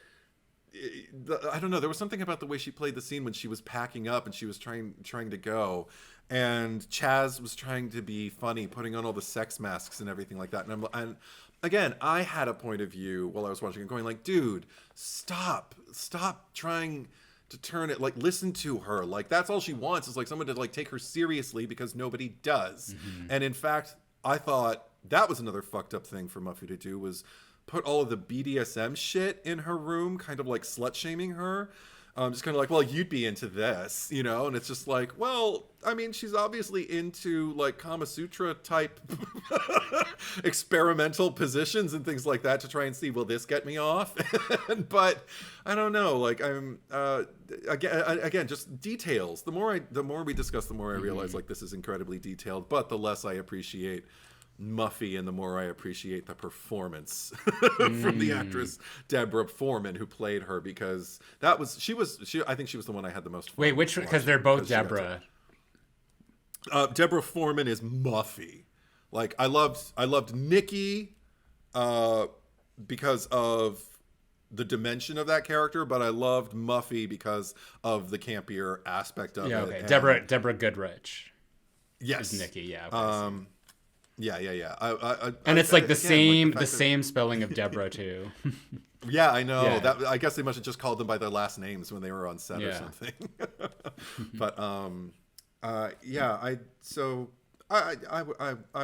I don't know, there was something about the way she played the scene when she was packing up and she was trying to go, and Chaz was trying to be funny, putting on all the sex masks and everything like that. And again, I had a point of view while I was watching it going like, dude, stop trying to turn it, like, listen to her. Like, that's all she wants is like someone to like take her seriously, because nobody does. Mm-hmm. And in fact, I thought that was another fucked up thing for Muffy to do, was put all of the BDSM shit in her room, kind of like slut shaming her. Just kind of like, well, you'd be into this, you know? And it's just like, well, I mean, she's obviously into like Kama Sutra type experimental positions and things like that to try and see, will this get me off? But I don't know, like, I'm again, just details. The more we discuss, the more I realize like this is incredibly detailed, but the less I appreciate Muffy and the more I appreciate the performance from the actress Deborah Foreman who played her, because I think she was the one I had the most fun. Wait, which, because they're both Deborah. Deborah Foreman is Muffy. Like, I loved Nikki because of the dimension of that character, but I loved Muffy because of the campier aspect of it. Yeah, okay. Deborah Goodrich. Yes. Is Nikki, yeah. Okay, Yeah. And it's like the same spelling of Deborah too. Yeah, I know. Yeah. I guess they must have just called them by their last names when they were on set or something. But I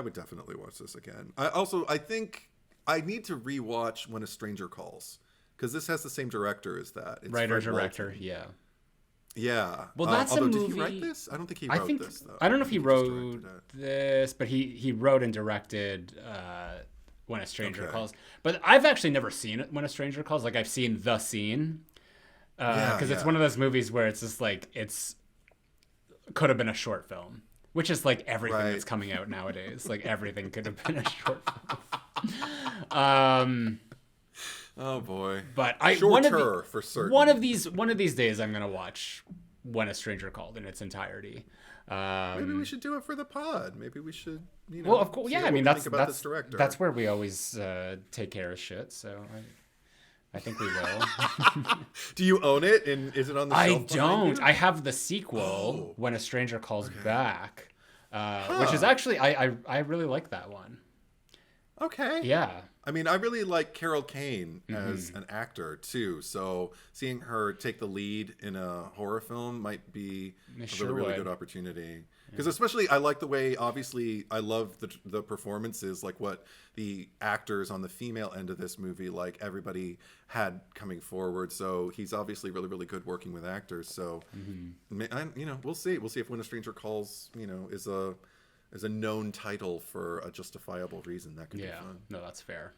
would definitely watch this again. I think I need to rewatch When a Stranger Calls, because this has the same director as that. It's Writer-director, yeah. Yeah. Well, that's a movie. Did he write this? I don't think he wrote this, though. I don't know if he wrote this, but he wrote and directed When a Stranger Calls. But I've actually never seen it, When a Stranger Calls. Like, I've seen the scene. Because it's one of those movies where it's just like could have been a short film, which is like everything that's coming out nowadays. Like everything could have been a short film. Oh boy! But for certain. One of these days, I'm gonna watch When a Stranger Called in its entirety. Maybe we should do it for the pod. Maybe we should. Well, of course, yeah. I mean, that's this director. That's where we always take care of shit. So I think we will. Do you own it? And is it on the shelf? I don't. I have the sequel, When a Stranger Calls Back, which is actually I really like that one. Okay. Yeah. I mean, I really like Carol Kane as an actor too. So seeing her take the lead in a horror film might be a really good opportunity. Because especially, I like the way. Obviously, I love the performances, like what the actors on the female end of this movie, like everybody had coming forward. So he's obviously really, really good working with actors. So we'll see. We'll see if When a Stranger Calls, is a known title for a justifiable reason. That could be fun. No, that's fair.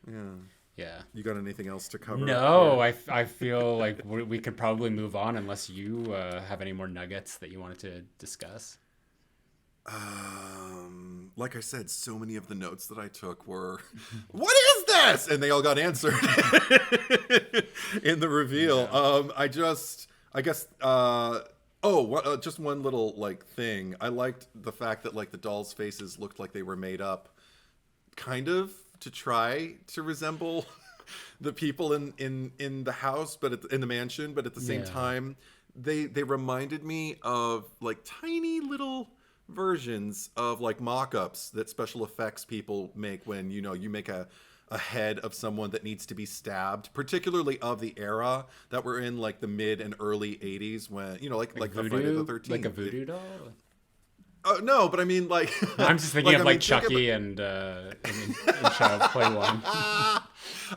Yeah. You got anything else to cover? No, I feel like we could probably move on unless you have any more nuggets that you wanted to discuss. Like I said, so many of the notes that I took were, "What is this?" and they all got answered in the reveal. Just one little thing. I liked the fact that the dolls' faces looked like they were made up, kind of to try to resemble the people in the house, but in the mansion. But at the same time, they reminded me of tiny little versions of mock-ups that special effects people make when you make a head of someone that needs to be stabbed, particularly of the era that we're in, the mid and early 80s, when like voodoo, Friday the 13th, like a voodoo doll. No, but I mean I'm just thinking of Chucky and Child's Play 1.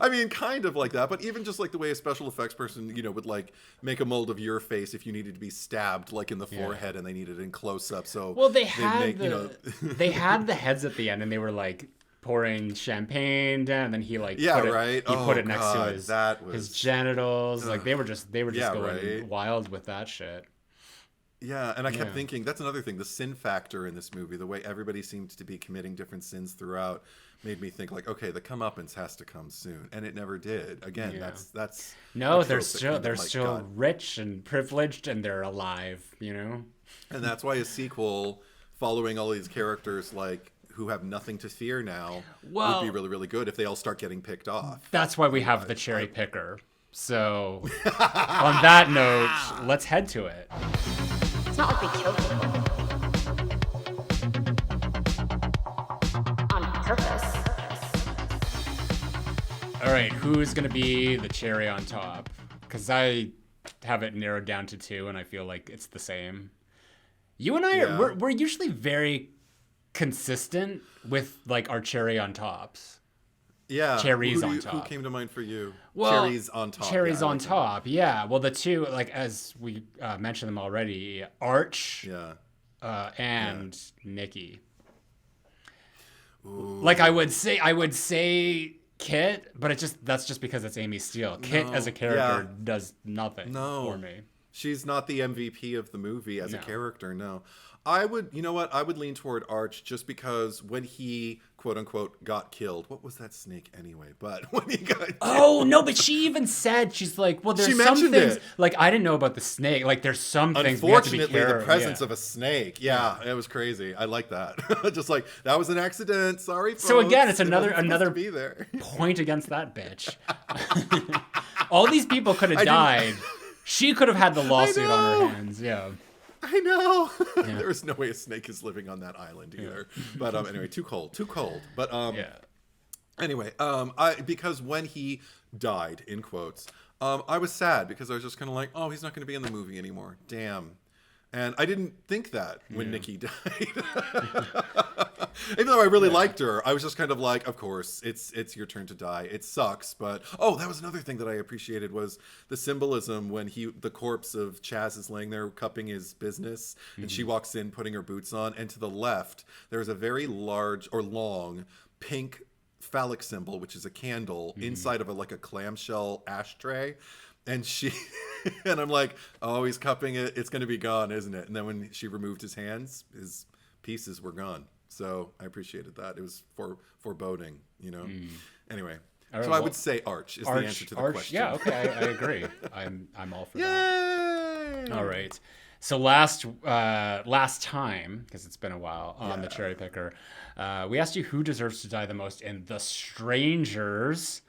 I mean, kind of like that, but even just the way a special effects person, would make a mold of your face if you needed to be stabbed in the forehead and they needed it in close up. So they had they had the heads at the end and they were pouring champagne down, and then he put it next to his genitals. They were just going wild with that shit. Yeah, and I kept thinking, that's another thing, the sin factor in this movie, the way everybody seems to be committing different sins throughout, made me think okay, the comeuppance has to come soon, and it never did. Again, that's no, they're still rich and privileged, and they're alive, And that's why a sequel following all these characters who have nothing to fear now would be really, really good if they all start getting picked off. That's why we have the cherry picker. So on that note, let's head to it. It's not like we kill people. On purpose. All right, who's going to be the cherry on top? Because I have it narrowed down to 2, and I feel like it's the same. You and I, we're usually very consistent with our cherry on tops. Yeah. Cherries on top. Who came to mind for you? Well, cherries on top. Cherries on top. Yeah. Well, the two, as we mentioned them already, Arch and Nikki. Ooh. I would say Kit, but that's just because it's Amy Steele. Kit as a character does nothing for me. She's not the MVP of the movie as a character, no. I would lean toward Arch just because when he, quote unquote, got killed, what was that snake anyway? But when he got killed. Oh, no, but she even said, she's like, well, there's some things, I didn't know about the snake. There's some things we have to be careful. Unfortunately, the presence of a snake. Yeah, it was crazy. I like that. Just that was an accident. Sorry, folks. So again, it's another be there. point against that bitch. All these people could have died. She could have had the lawsuit on her hands. Yeah. I know. There is no way a snake is living on that island either. But anyway, too cold. But anyway, because when he died, in quotes, I was sad because I was just kind of oh, he's not going to be in the movie anymore. Damn. And I didn't think that when Nikki died. Even though I really liked her, I was just kind of of course, it's your turn to die. It sucks, but that was another thing that I appreciated was the symbolism when the corpse of Chaz is laying there cupping his business, and she walks in putting her boots on, and to the left there's a very large or long pink phallic symbol, which is a candle inside of a clamshell ashtray. And she, and I'm like, oh, he's cupping it. It's going to be gone, isn't it? And then when she removed his hands, his pieces were gone. So I appreciated that. It was foreboding, you know? Anyway. Right, so I would say Arch is the answer to the question. Yeah, okay, I agree. I'm all for Yay! that. All right. So last time, because it's been a while, on the Cherry Picker, we asked you who deserves to die the most in The Strangers.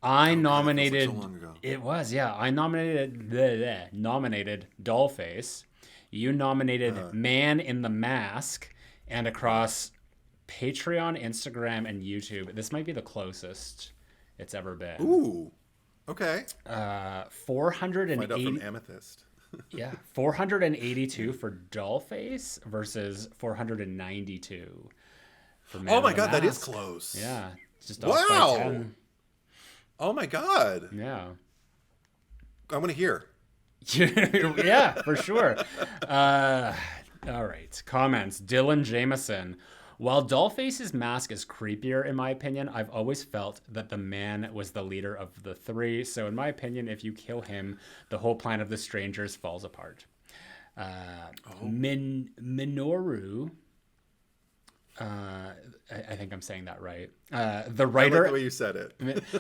I nominated. God, so long ago. It was, yeah. I nominated Dollface. You nominated Man in the Mask, and across Patreon, Instagram, and YouTube, this might be the closest it's ever been. Ooh, okay. 480. Find out from Amethyst. Yeah, 482 for Dollface versus 492 for Man Oh in my the God, that is Mask. close. Yeah, it's just off by Wow. 10. Oh my God. Yeah. I want to hear. Yeah, for sure. All right. Comments. Dylan Jameson. While Dollface's mask is creepier, in my opinion, I've always felt that the man was the leader of the three. So, in my opinion, if you kill him, the whole plan of the Strangers falls apart. Minoru. I think I'm saying that right. The writer. I like the way you said it.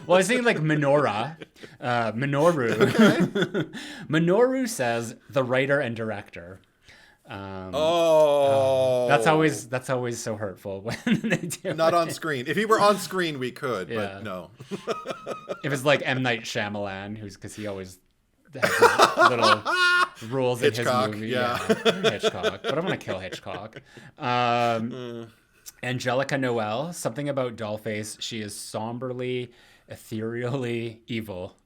Well, I was thinking like Minora. Minoru. Okay. Minoru says the writer and director. That's always so hurtful when they do Not it. on screen. If he were on screen, we could, Yeah. but no. If it's like M. Night Shyamalan, because he always has his little rules Hitchcock, in his movie. yeah. Hitchcock. But I'm gonna kill Hitchcock. Angelica Noel, something about Dollface. She is somberly, ethereally evil,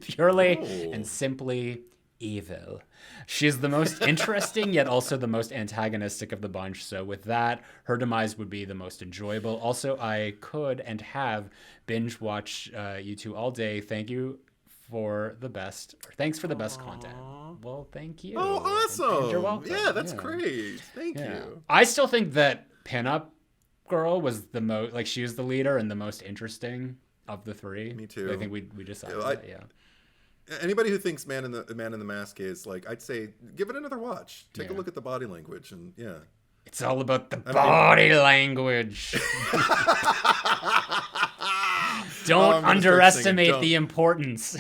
purely and simply evil. She is the most interesting, yet also the most antagonistic of the bunch. So with that, her demise would be the most enjoyable. Also, I could and have binge watch you two all day. Thank you for the best. Thanks for the best content. Well, thank you. Oh, awesome. And you're welcome. Yeah, that's great. Thank you. I still think that Pinup Girl was the most, like, she was the leader and the most interesting of the three. Me too. I think we decided that, yeah. Anybody who thinks Man in the Mask is like, I'd say give it another watch. Take a Yeah. look at the body language, and yeah. It's all about the body language. Don't underestimate the importance.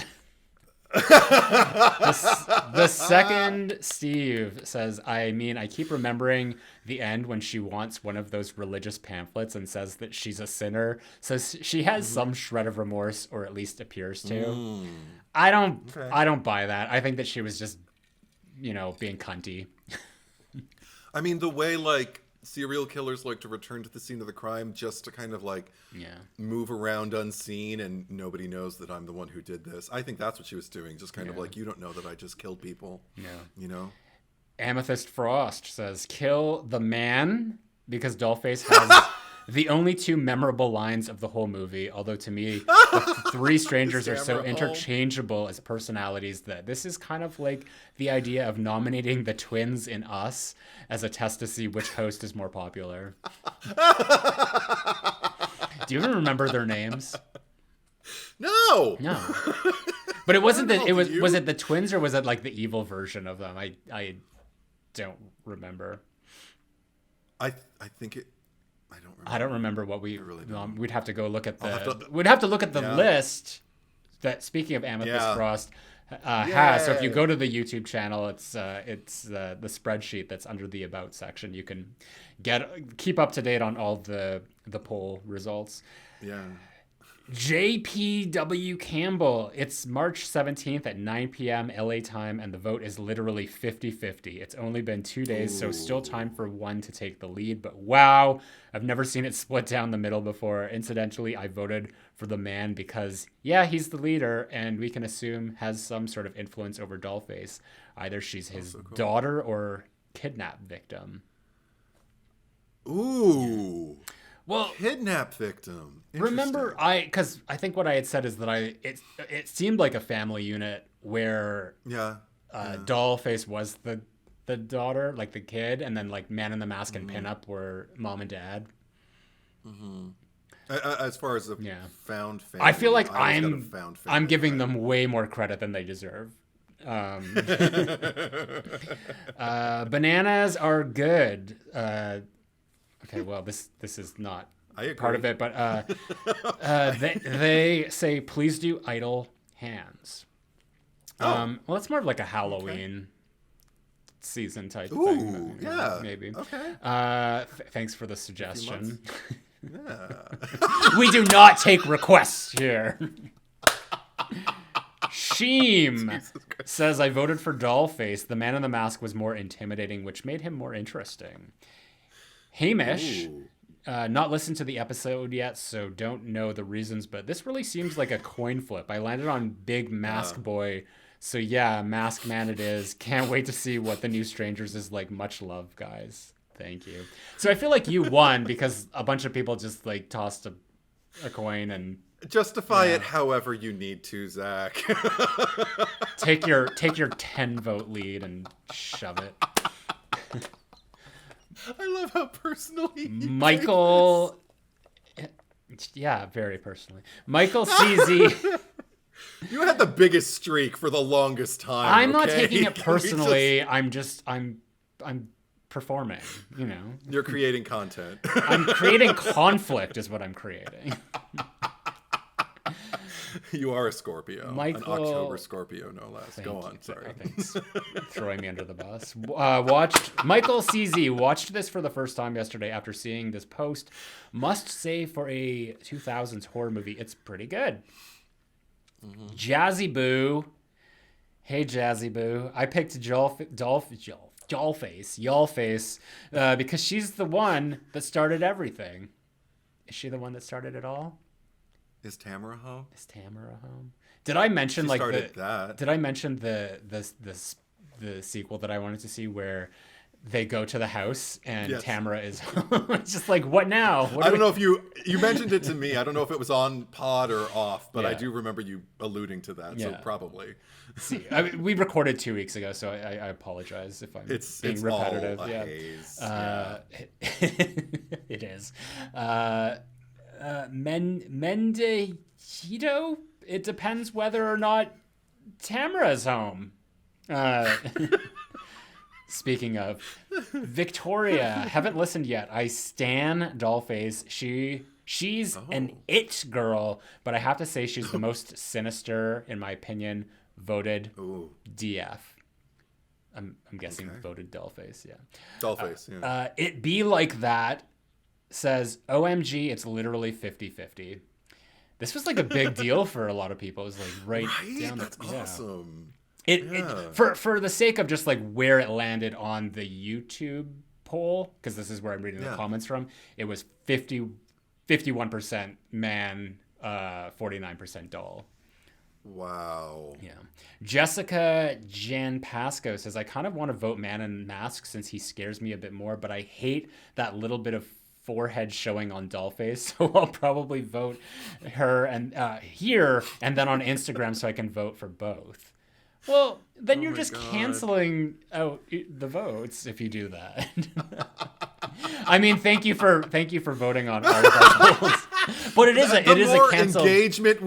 The second Steve says, I keep remembering the end when she wants one of those religious pamphlets and says that she's a sinner. So she has some shred of remorse, or at least appears to. I don't buy that. I think that she was just, being cunty. I mean, the way like serial killers like to return to the scene of the crime just to kind of like move around unseen and nobody knows that I'm the one who did this. I think that's what she was doing. Just kind of like, you don't know that I just killed people. Yeah. Amethyst Frost says, kill the man, because Dollface has the only two memorable lines of the whole movie. Although to me, the three strangers are so interchangeable as personalities that this is kind of like the idea of nominating the twins in Us as a test to see which host is more popular. Do you even remember their names? No. But it wasn't that. Was it the twins, or was it like the evil version of them? I don't remember. I think it. I don't remember what we. really don't. We'd have to go look at the. We'd have to look at the list. That, speaking of Amethyst Frost, has. So if you go to the YouTube channel, it's the spreadsheet that's under the About section. You can keep up to date on all the poll results. Yeah. JPW Campbell. It's March 17th at 9 p.m. LA time, and the vote is literally 50-50. It's only been 2 days, so still time for one to take the lead. But wow, I've never seen it split down the middle before. Incidentally, I voted for the man because, he's the leader, and we can assume has some sort of influence over Dollface. Either she's his daughter or kidnap victim. Ooh. Well, Kidnap victim. remember, because I think what I had said is that it seemed like a family unit where Dollface was the daughter, like the kid, and then like Man in the Mask and Pinup were mom and dad. As far as a Yeah. found family, I feel like I always got a found family I'm giving vibe. them way more credit than they deserve. Bananas are good. Okay, well, this is not I agree. part of it, but they say please do idle hands. Well, it's more of like a Halloween season type Ooh, thing. yeah. Maybe. Okay. Thanks for the suggestion. Yeah. We do not take requests here. Sheem says, I voted for Dollface. The man in the mask was more intimidating, which made him more interesting. Hamish, not listened to the episode yet, so don't know the reasons, but this really seems like a coin flip. I landed on Big Mask Boy, so yeah, Mask Man it is. Can't wait to see what the new Strangers is like. Much love, guys. Thank you. So I feel like you won because a bunch of people just like tossed a coin and Justify it however you need to, Zach. take your 10 vote lead and shove it. I love how personally Michael, yeah, very personally. Michael CZ. You had the biggest streak for the longest time. I'm not okay? taking it Can we personally. I'm performing, you know. You're creating content. I'm creating conflict is what I'm creating. You are a Scorpio. Michael- An October Scorpio, no less. Go on, sorry. Thanks. Throwing me under the bus. Watched Michael CZ watched this for the first time yesterday after seeing this post. Must say for a 2000s horror movie, it's pretty good. Jazzy Boo. Hey, Jazzy Boo. I picked Y'allface, because she's the one that started everything. Is she the one that started it all? Is Tamara home? Is Tamara home? Did I mention She started that. Did I mention the sequel that I wanted to see where they go to the house and Yes. Tamara is home? It's just like, what now? What I don't know if you mentioned it to me. I don't know if it was on pod or off, but I Yeah. do remember you alluding to that. So Yeah. probably. See, I mean, we recorded 2 weeks ago, so I apologize if I'm being repetitive. all a Yeah. haze. It is. Mendejito? It depends whether or not Tamara's home. Speaking of, Victoria, haven't listened yet. I stan Dollface. She's an it girl, but I have to say she's the most sinister, in my opinion. Voted Ooh. DF. I'm guessing voted Dollface, yeah. Dollface, yeah. It be like that says, OMG, it's literally 50-50. This was like a big deal for a lot of people. It was like right down the... That's awesome. It for the sake of just like where it landed on the YouTube poll, because this is where I'm reading the comments from, it was 51% man, 49% doll. Wow. Yeah. Jessica Jan Pasco says, I kind of want to vote Man in Mask since he scares me a bit more, but I hate that little bit of forehead showing on Dollface, so I'll probably vote her and here and then on Instagram so I can vote for both. Well, then you're just canceling out the votes if you do that. I mean, thank you for voting on all of our polls. But it is a cancel. Engagement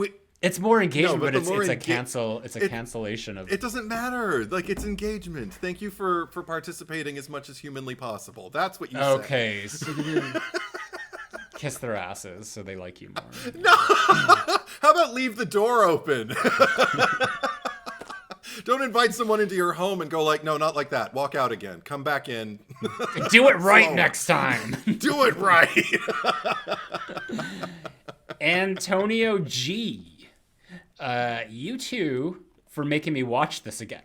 It's more engagement, No, but but it's the more a cancel. It's a cancellation of. It doesn't matter. Like, it's engagement. Thank you for participating as much as humanly possible. That's what you say. Okay. So kiss their asses so they like you more. No. How about leave the door open? Don't invite someone into your home and go like, no, not like that. Walk out again. Come back in. Do it right Slower. next time. Do it right. Antonio G. You two for making me watch this again.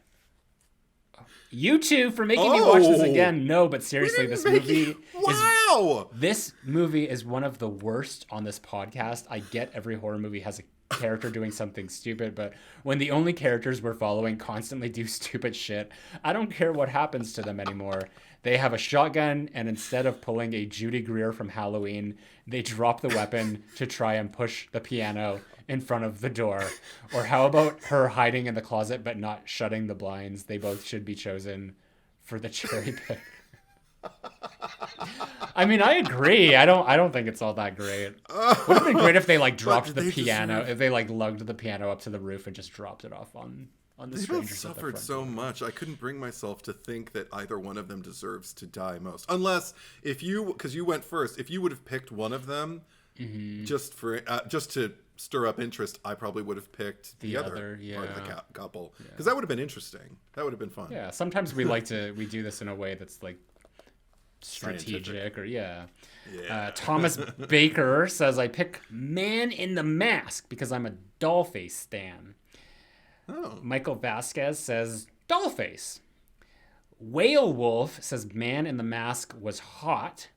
You two for making me watch this again. No, but seriously, this movie this movie is one of the worst on this podcast. I get every horror movie has a character doing something stupid, but when the only characters we're following constantly do stupid shit, I don't care what happens to them anymore. They have a shotgun, and instead of pulling a Judy Greer from Halloween, they drop the weapon to try and push the piano in front of the door. Or how about her hiding in the closet but not shutting the blinds? They both should be chosen for the cherry pick. I mean, I agree. I don't think it's all that great. Would have been great if they like dropped the they piano, if they like lugged the piano up to the roof and just dropped it off on the They both strangers at the suffered front so door. much. I couldn't bring myself to think that either one of them deserves to die most. Unless if you, because you went first, if you would have picked one of them just to stir up interest, I probably would have picked the other part of the couple, because that would have been interesting. That would have been fun. Yeah, sometimes we do this in a way that's like strategic or Thomas Baker says, I pick Man in the Mask because I'm a Dollface stan. Oh. Michael Vasquez says Dollface. Whale Wolf says Man in the Mask was hot,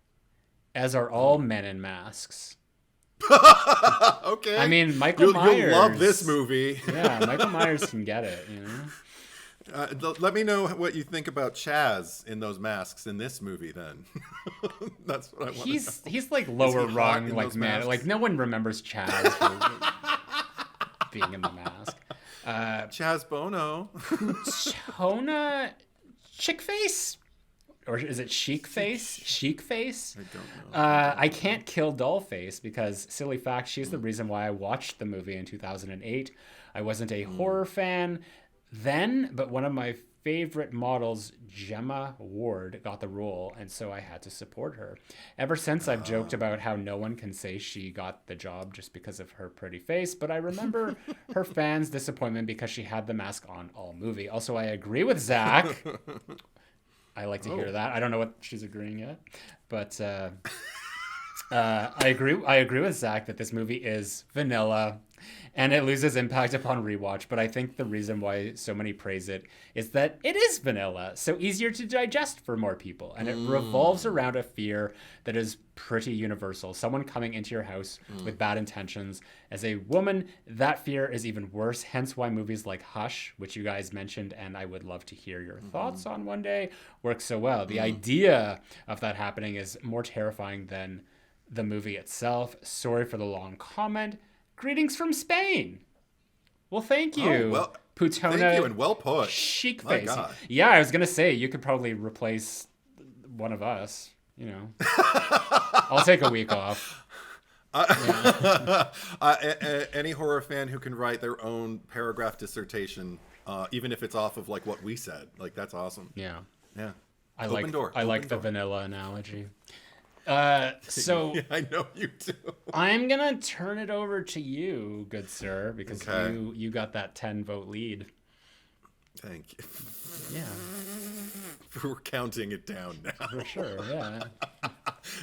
as are all men in masks. Okay. I mean, Michael Myers. You'll love this movie. Yeah, Michael Myers can get it, you know? Let me know what you think about Chaz in those masks in this movie. Then that's what I want. He's like lower hot rung, in like those man. masks? Like no one remembers Chaz for being in the mask. Chaz Bono. Tona Chickface? Or is it Chic Face? Chic Face? I don't know. I can't kill Dollface because, silly fact, she's the reason why I watched the movie in 2008. I wasn't a horror fan then, but one of my favorite models, Gemma Ward, got the role, and so I had to support her. Ever since, I've joked about how no one can say she got the job just because of her pretty face, but I remember her fans' disappointment because she had the mask on all movie. Also, I agree with Zack. I like to hear that. I don't know what she's agreeing yet, but I agree with Zack that this movie is vanilla and it loses impact upon rewatch. But I think the reason why so many praise it is that it is vanilla, so easier to digest for more people, and it revolves around a fear that is pretty universal. Someone coming into your house with bad intentions. As a woman, that fear is even worse. Hence why movies like Hush, which you guys mentioned, and I would love to hear your thoughts on one day, work so well. The idea of that happening is more terrifying than the movie itself. Sorry for the long comment. Greetings from Spain. Well, thank you. Oh, well, Putona. thank you and well put. Chic My face. God. Yeah, I was gonna say you could probably replace one of us. You know, I'll take a week off. Any horror fan who can write their own paragraph dissertation, even if it's off of like what we said, like that's awesome. Yeah, Yeah. I Open door. I like Open the door. vanilla analogy. So Yeah, I know you do. I'm gonna turn it over to you, good sir, because Okay. you got that 10-vote lead. Thank you. Yeah, We're counting it down now. for sure. Yeah.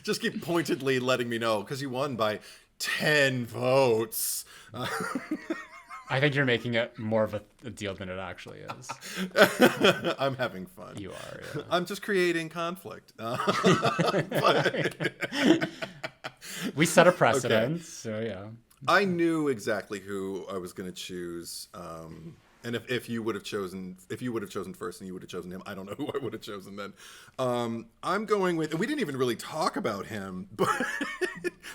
Just keep pointedly letting me know because you won by 10 votes. I think you're making it more of a deal than it actually is. I'm having fun. You are. Yeah. I'm just creating conflict. We set a precedent, so yeah. I knew exactly who I was going to choose. And if you would have chosen first and you would have chosen him, I don't know who I would have chosen then. I'm going with, we didn't even really talk about him, but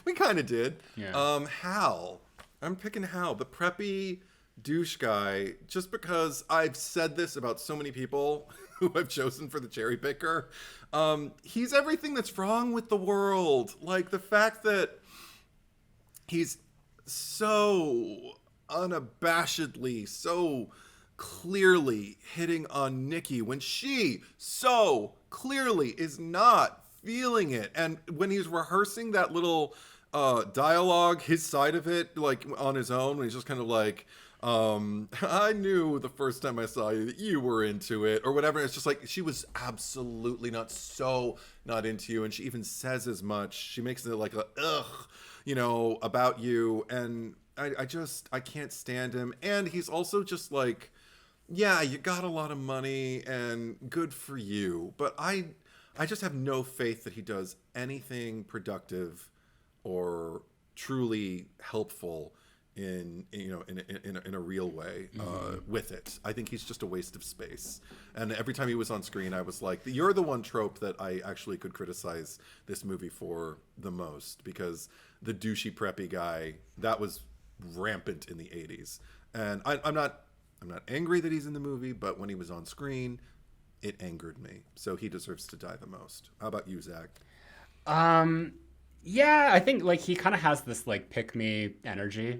we kind of did. Yeah. Hal. I'm picking Hal, the preppy douche guy, just because I've said this about so many people who I've chosen for the cherry picker. He's everything that's wrong with the world. Like the fact that he's so unabashedly, so clearly hitting on Nikki when she so clearly is not feeling it. And when he's rehearsing that little dialogue, his side of it, like on his own, when he's just kind of like, I knew the first time I saw you that you were into it or whatever. It's just like, she was absolutely not into you. And she even says as much. She makes it like a, ugh, about you. And I can't stand him. And he's also just like, yeah, you got a lot of money and good for you. But I just have no faith that he does anything productive or truly helpful in a real way with it. I think he's just a waste of space. And every time he was on screen, I was like, you're the one trope that I actually could criticize this movie for the most, because the douchey preppy guy, that was rampant in the 80s. And I'm not angry that he's in the movie, but when he was on screen, it angered me. So he deserves to die the most. How about you, Zach? Yeah, I think like he kind of has this like pick me energy,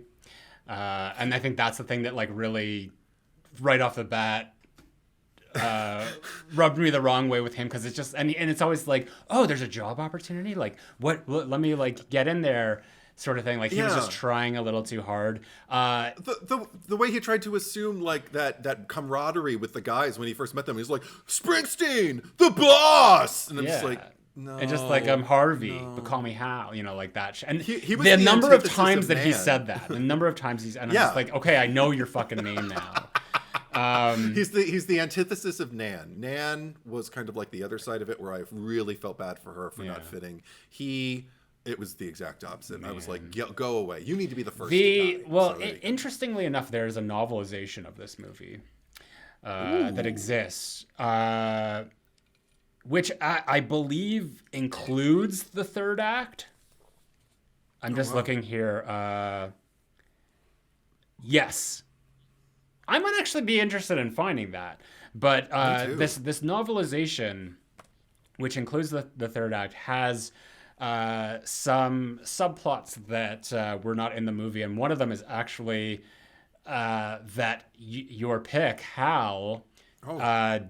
and I think that's the thing that like really, right off the bat, rubbed me the wrong way with him because it's just and it's always like, oh, there's a job opportunity, like what? Let me like get in there, sort of thing. Like he was just trying a little too hard. The way he tried to assume like that camaraderie with the guys when he first met them, he's like Springsteen, the boss, and I'm just like. No, and just like I'm Harvey, but call me Hal, like that. And he was the the number of antithesis times of that he Nan. said that, the number of times and I'm just like, okay, I know your fucking name now. He's the antithesis of Nan. Nan was kind of like the other side of it, where I really felt bad for her for not fitting. It was the exact opposite. And I was like, go away. You need to be the first. To die. Interestingly enough, there's a novelization of this movie that exists. Which I believe includes the third act. I'm just looking here. Yes. I might actually be interested in finding that. But this novelization, which includes the third act, has some subplots that were not in the movie. And one of them is actually that your pick, Hal...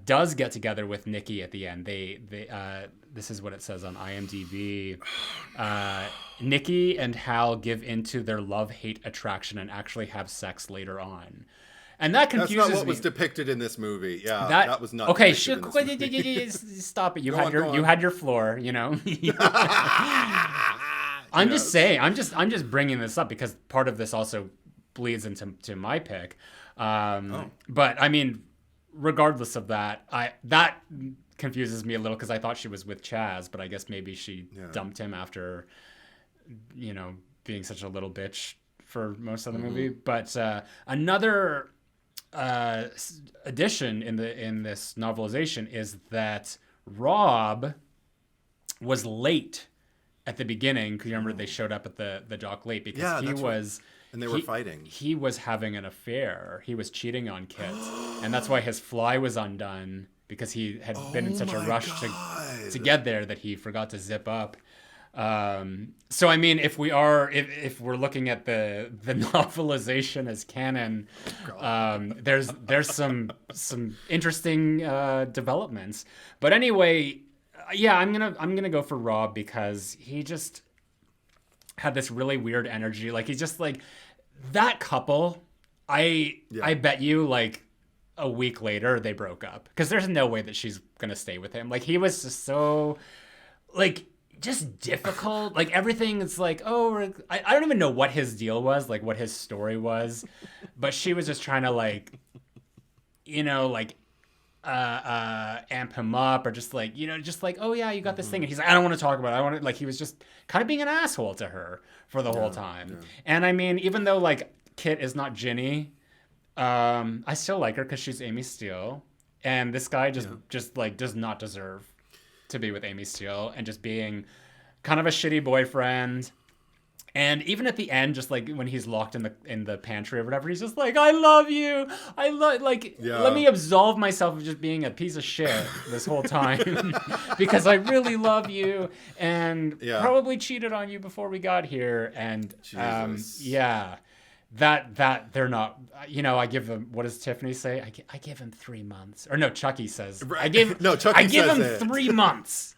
does get together with Nikki at the end. They this is what it says on IMDb. Nikki and Hal give into their love-hate attraction and actually have sex later on. And that confuses me. That's not what was depicted in this movie. Yeah, that was not. Okay, stop it. You had your floor. I'm just saying. I'm just bringing this up because part of this also bleeds into my pick. But I mean. Regardless of that, that confuses me a little because I thought she was with Chaz, but I guess maybe she dumped him after, being such a little bitch for most of the movie. But another addition in this novelization is that Rob was late at the beginning. Because you remember they showed up at the dock late because he was. Right. And they were fighting. He was having an affair. He was cheating on Kit. And that's why his fly was undone because he had been in such a rush to get there that he forgot to zip up. So, I mean, if we're looking at the novelization as canon, there's some interesting developments. But anyway, yeah, I'm gonna go for Rob because he just had this really weird energy. Like he's just like that couple. I bet you like a week later they broke up because there's no way that she's gonna stay with him. Like he was just so like just difficult. Like everything is like, I don't even know what his deal was, like what his story was, but she was just trying to like amp him up or just like oh yeah, you got this thing, and he's like, I don't want to talk about it. I want to, like, he was just kind of being an asshole to her for the whole time. And I mean, even though like Kit is not Ginny, I still like her because she's Amy Steele, and this guy just like does not deserve to be with Amy Steele and just being kind of a shitty boyfriend. And even at the end, just like when he's locked in the pantry or whatever, he's just like, I love you. Let me absolve myself of just being a piece of shit this whole time because I really love you and probably cheated on you before we got here. And that they're not, I give them, what does Tiffany say? I give him 3 months. Or no, Chucky says, I give him 3 months.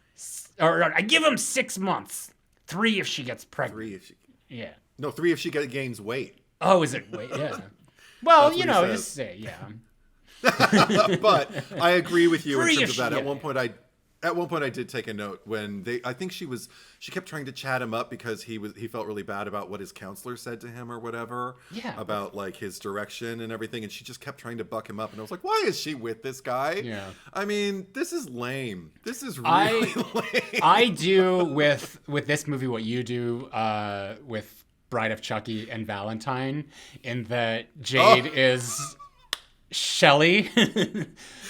Or I give him 6 months. 3 if she gets pregnant. 3 if she... Yeah. No, 3 if she gains weight. Oh, is it weight? Yeah. Well, just say, But I agree with you in terms of that. Yeah. At one point I did take a note when I think she kept trying to chat him up because he felt really bad about what his counselor said to him or whatever. Yeah. About like his direction and everything, and she just kept trying to buck him up, and I was like, why is she with this guy? Yeah. I mean, this is lame. This is really lame. I do with this movie what you do with Bride of Chucky and Valentine, in that Jade is Shelley.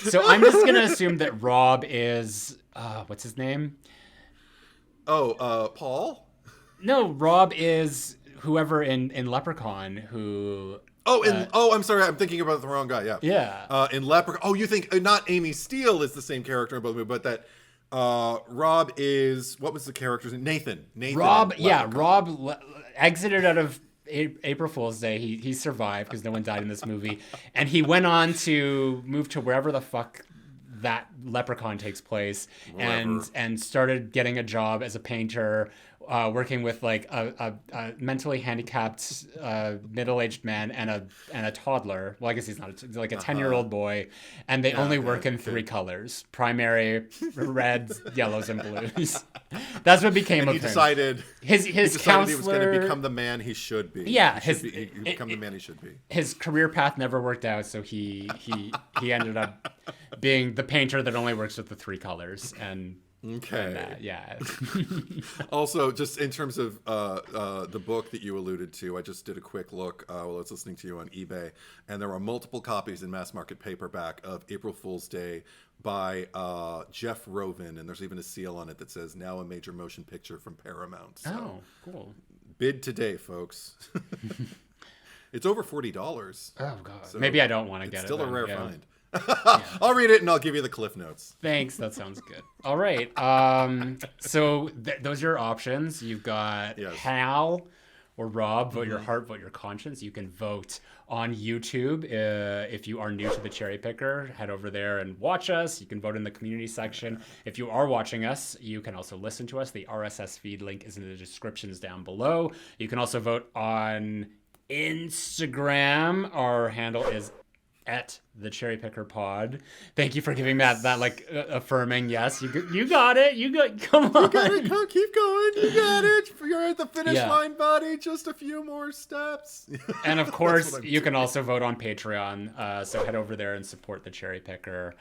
So I'm just gonna assume that Rob is what's his name? Paul? No, Rob is whoever in Leprechaun who. I'm sorry, I'm thinking about the wrong guy. Yeah. Yeah. In Leprechaun. Oh, you think not Amy Steele is the same character in both movies, but that Rob is, what was the character's name? Nathan. Rob, yeah, Rob exited out of April Fool's Day. He survived because no one died in this movie, and he went on to move to wherever the fuck that Leprechaun takes place, and started getting a job as a painter, working with like a mentally handicapped middle-aged man and a toddler. Well, I guess he's not like a 10-year-old boy, and they only work in 3 colors: primary, reds, yellows, and blues. That's what became of him. Decided his counselor, he was going to become the man he should be. Yeah, he become the man he should be. His career path never worked out, so he ended up being the painter that only works with the 3 colors. And yeah. Also, just in terms of the book that you alluded to, I just did a quick look while I was listening to you on eBay, and there are multiple copies in mass market paperback of April Fool's Day by Jeff Rovin, and there's even a seal on it that says "Now a major motion picture from Paramount." So, cool. Bid today, folks. It's over $40. Oh god. So maybe I don't want to get it. Still a rare find. I'll read it and I'll give you the cliff notes. Thanks. That sounds good. All right. So those are your options. You've got Hal or Rob. Vote your heart, vote your conscience. You can vote on YouTube. If you are new to the Cherry Picker, head over there and watch us. You can vote in the community section. If you are watching us, you can also listen to us. The RSS feed link is in the descriptions down below. You can also vote on Instagram. Our handle is at the Cherry Picker Pod. Thank you for giving that like affirming yes. You got it. Come on. You got it. Keep going. You got it. You're at the finish line, buddy. Just a few more steps. And of course, you can also vote on Patreon. So head over there and support the Cherry Picker.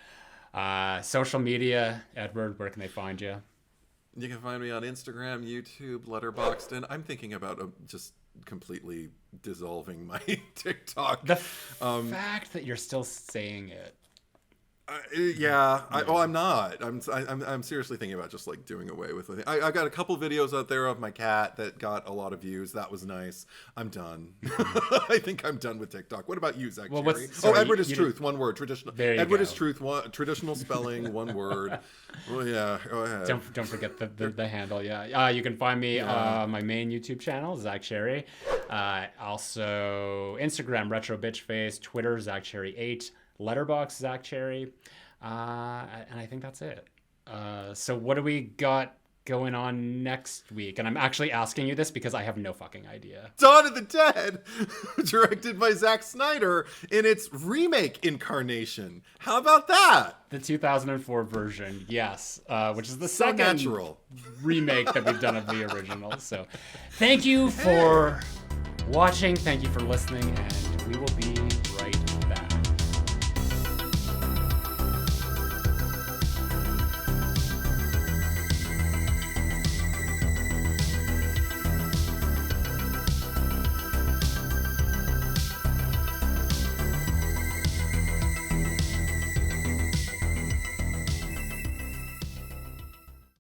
Social media, Edward, where can they find you? You can find me on Instagram, YouTube, Letterboxd, and I'm thinking about just completely dissolving my TikTok. The fact that you're still saying it. I'm not. I'm seriously thinking about just like doing away with it. I got a couple videos out there of my cat that got a lot of views. That was nice. I'm done. I think I'm done with TikTok. What about you, Zach? Well, Edward is truth. One word. Traditional. Edward is truth. Traditional spelling. One word. Well, yeah. Go ahead. Don't forget the handle. Yeah. You can find me on my main YouTube channel, Zack Cherry. Also Instagram, Retro Bitch Face. Twitter, Zack Cherry 8. Letterboxd, Zack Cherry, and I think that's it. So what do we got going on next week? And I'm actually asking you this because I have no fucking idea. Dawn of the Dead, directed by Zack Snyder in its remake incarnation. How about that? The 2004 version, yes, which is the second remake that we've done of the original. So thank you for watching. Thank you for listening, and we will be